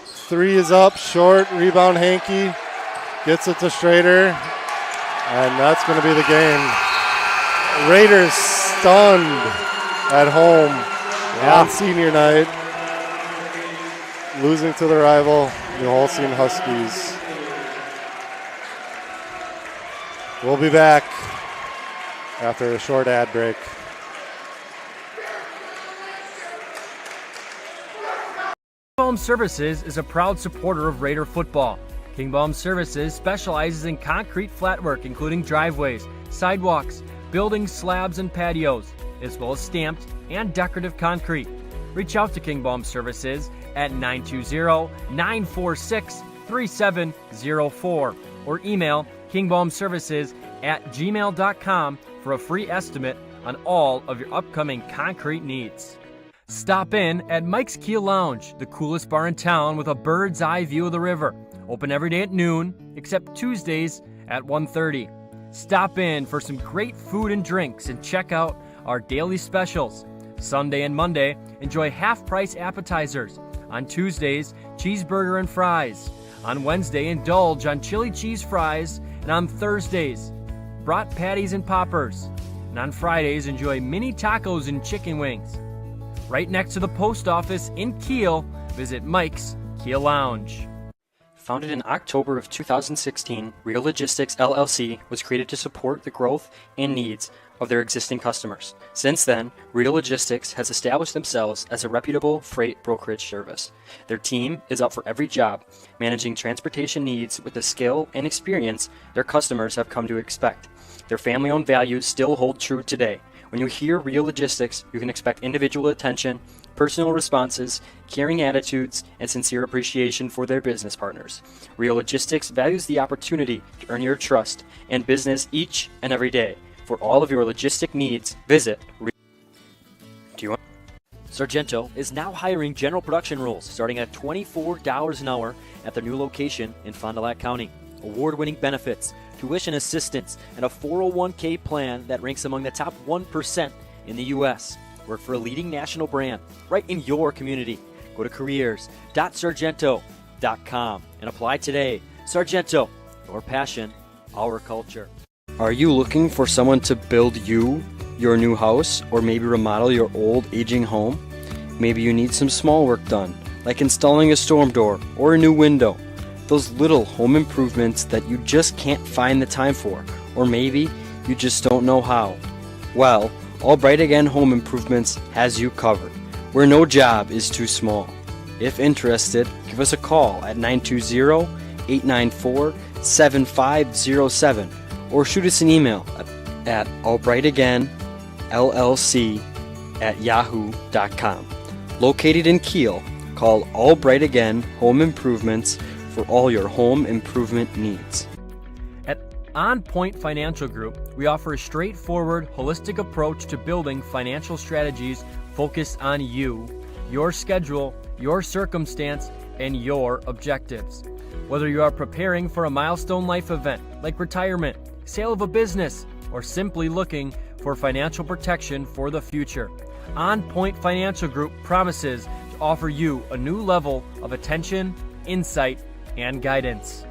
Three is up, short. Rebound Hankey. Gets it to Strader. And that's going to be the game. Raiders stunned at home on senior night. Losing to the rival, the Holstein Huskies. We'll be back after a short ad break. King Balm Services is a proud supporter of Raider football. King Balm Services specializes in concrete flatwork, including driveways, sidewalks, buildings, slabs, and patios, as well as stamped and decorative concrete. Reach out to King Balm Services at 920-946-3704 or email kingbalmservices@gmail.com for a free estimate on all of your upcoming concrete needs. Stop in at Mike's Kiel Lounge, the coolest bar in town with a bird's eye view of the river. Open every day at noon, except Tuesdays at 1:30. Stop in for some great food and drinks and check out our daily specials. Sunday and Monday, enjoy half-price appetizers. On Tuesdays, cheeseburger and fries. On Wednesday, indulge on chili cheese fries. And on Thursdays, brat patties and poppers. And on Fridays, enjoy mini tacos and chicken wings. Right next to the post office in Kiel, visit Mike's Kiel Lounge. Founded in October of 2016, Real Logistics LLC was created to support the growth and needs of their existing customers. Since then, Real Logistics has established themselves as a reputable freight brokerage service. Their team is up for every job, managing transportation needs with the skill and experience their customers have come to expect. Their family-owned values still hold true today. When you hear Real Logistics, you can expect individual attention, personal responses, caring attitudes, and sincere appreciation for their business partners. Real Logistics values the opportunity to earn your trust and business each and every day. For all of your logistic needs, visit Sargento is now hiring general production roles starting at $24 an hour at their new location in Fond du Lac County. Award-winning benefits, tuition assistance, and a 401k plan that ranks among the top 1% in the U.S. Work for a leading national brand right in your community. Go to careers.sargento.com and apply today. Sargento, your passion, our culture. Are you looking for someone to build you your new house, or maybe remodel your old aging home? Maybe you need some small work done, like installing a storm door or a new window. Those little home improvements that you just can't find the time for, or maybe you just don't know how. Well, Albright Again Home Improvements has you covered, where no job is too small. If interested, give us a call at 920-894-7507 or shoot us an email at albrightagainllc@yahoo.com. Located in Kiel, call Albright Again Home Improvements for all your home improvement needs. At On Point Financial Group, we offer a straightforward, holistic approach to building financial strategies focused on you, your schedule, your circumstance, and your objectives. Whether you are preparing for a milestone life event like retirement, sale of a business, or simply looking for financial protection for the future, On Point Financial Group promises to offer you a new level of attention, insight, and guidance.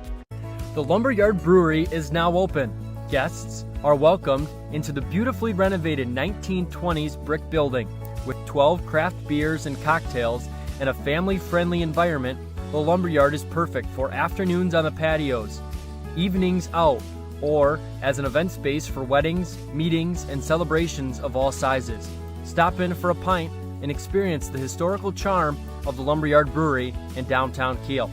The Lumberyard Brewery is now open. Guests are welcomed into the beautifully renovated 1920s brick building. With 12 craft beers and cocktails and a family-friendly environment, the Lumberyard is perfect for afternoons on the patios, evenings out, or as an event space for weddings, meetings, and celebrations of all sizes. Stop in for a pint and experience the historical charm of the Lumberyard Brewery in downtown Kiel.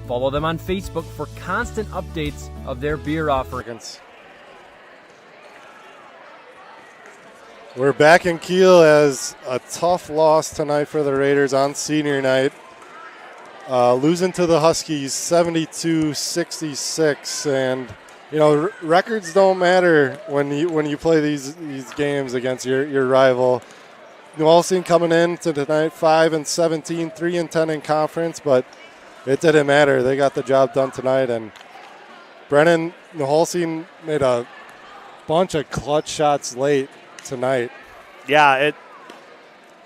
Follow them on Facebook for constant updates of their beer offerings. We're back in Kiel as a tough loss tonight for the Raiders on senior night. Losing to the Huskies 72-66. And, you know, records don't matter when you play these games against your rival. New Holstein coming in to tonight 5-17, 3-10 in conference, but it didn't matter. They got the job done tonight. And Brennan, New Holstein made a bunch of clutch shots late tonight. Yeah,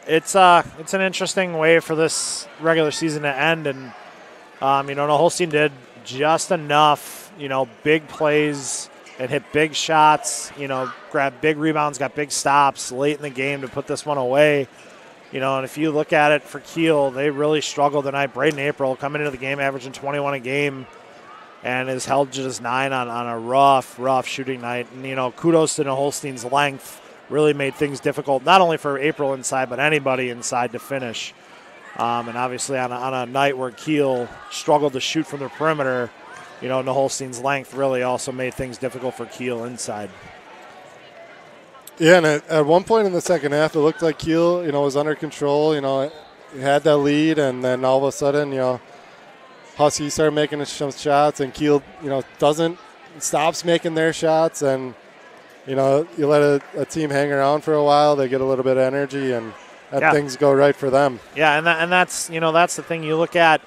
it's an interesting way for this regular season to end, and New Holstein did just enough, big plays and hit big shots, grabbed big rebounds, got big stops late in the game to put this one away. And if you look at it for Kiel, they really struggled tonight. Braden April coming into the game averaging 21 a game and is held just 9 on a rough shooting night. And, kudos to New Holstein's length. Really made things difficult, not only for April inside, but anybody inside to finish. And obviously on a night where Kiel struggled to shoot from the perimeter, New Holstein's length really also made things difficult for Kiel inside. Yeah, and at one point in the second half, it looked like Kiel, was under control. It had that lead, and then all of a sudden, Huskies started making some shots, and Kiel, stops making their shots, and you let a team hang around for a while, they get a little bit of energy, and things go right for them. Yeah, and that's the thing. You look at,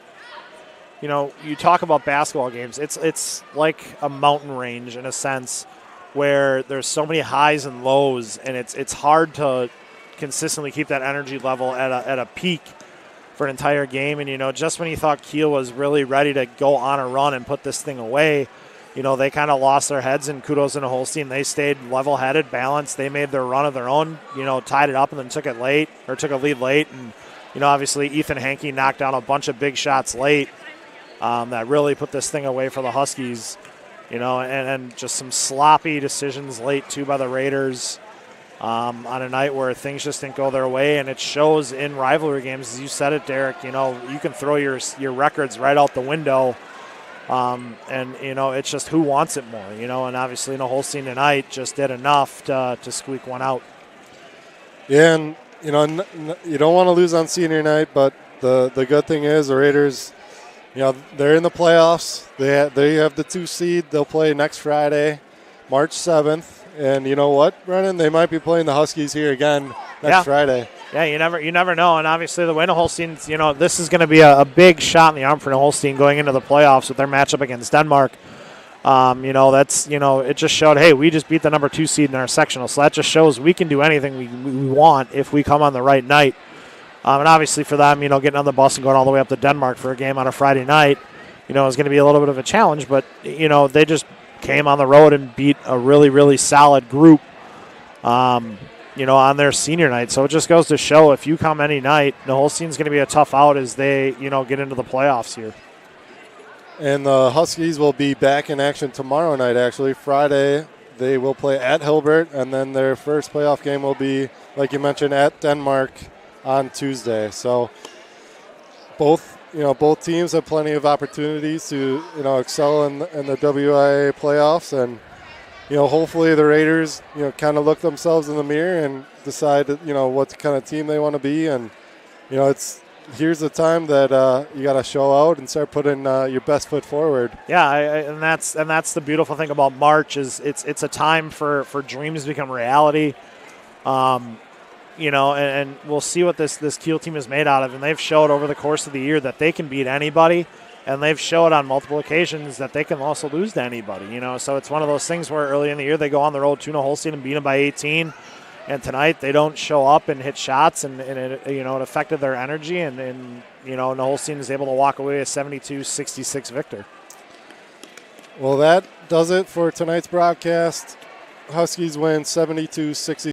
you talk about basketball games. It's like a mountain range in a sense, where there's so many highs and lows, and it's hard to consistently keep that energy level at a peak for an entire game. And just when you thought Kiel was really ready to go on a run and put this thing away, they kind of lost their heads, and kudos to Holstein. They stayed level-headed, balanced. They made their run of their own, tied it up and then took a lead late. And, obviously Ethan Hankey knocked down a bunch of big shots late that really put this thing away for the Huskies, and just some sloppy decisions late, too, by the Raiders on a night where things just didn't go their way. And it shows in rivalry games, as you said it, Derek, you can throw your records right out the window. It's just who wants it more, and obviously Holstein tonight just did enough to squeak one out. Yeah, and, you don't want to lose on senior night, but the good thing is the Raiders, they're in the playoffs. They have the 2 seed. They'll play next Friday, March 7th. And you know what, Brennan? They might be playing the Huskies here again next Friday. Yeah, you never know. And obviously the win of Holstein, this is going to be a big shot in the arm for Holstein going into the playoffs with their matchup against Denmark. It just showed, hey, we just beat the number 2 seed in our sectional. So that just shows we can do anything we want if we come on the right night. And obviously for them, getting on the bus and going all the way up to Denmark for a game on a Friday night, is going to be a little bit of a challenge. But, they just came on the road and beat a really, really solid group, on their senior night. So it just goes to show if you come any night, the Holstein's going to be a tough out as they, get into the playoffs here. And the Huskies will be back in action tomorrow night, actually. Friday, they will play at Hilbert, and then their first playoff game will be, like you mentioned, at Denmark on Tuesday. So both teams have plenty of opportunities to, excel in the WIA playoffs, and hopefully the Raiders, kind of look themselves in the mirror and decide, what kind of team they want to be. And, here's the time that you got to show out and start putting your best foot forward. Yeah, and that's the beautiful thing about March is it's a time for dreams to become reality. And we'll see what this Kiel team is made out of. And they've showed over the course of the year that they can beat anybody. And they've showed on multiple occasions that they can also lose to anybody, So it's one of those things where early in the year they go on the road to Holstein and beat them by 18. And tonight they don't show up and hit shots, and it affected their energy. And Holstein is able to walk away a 72-66 victor. Well, that does it for tonight's broadcast. Huskies win 72-60.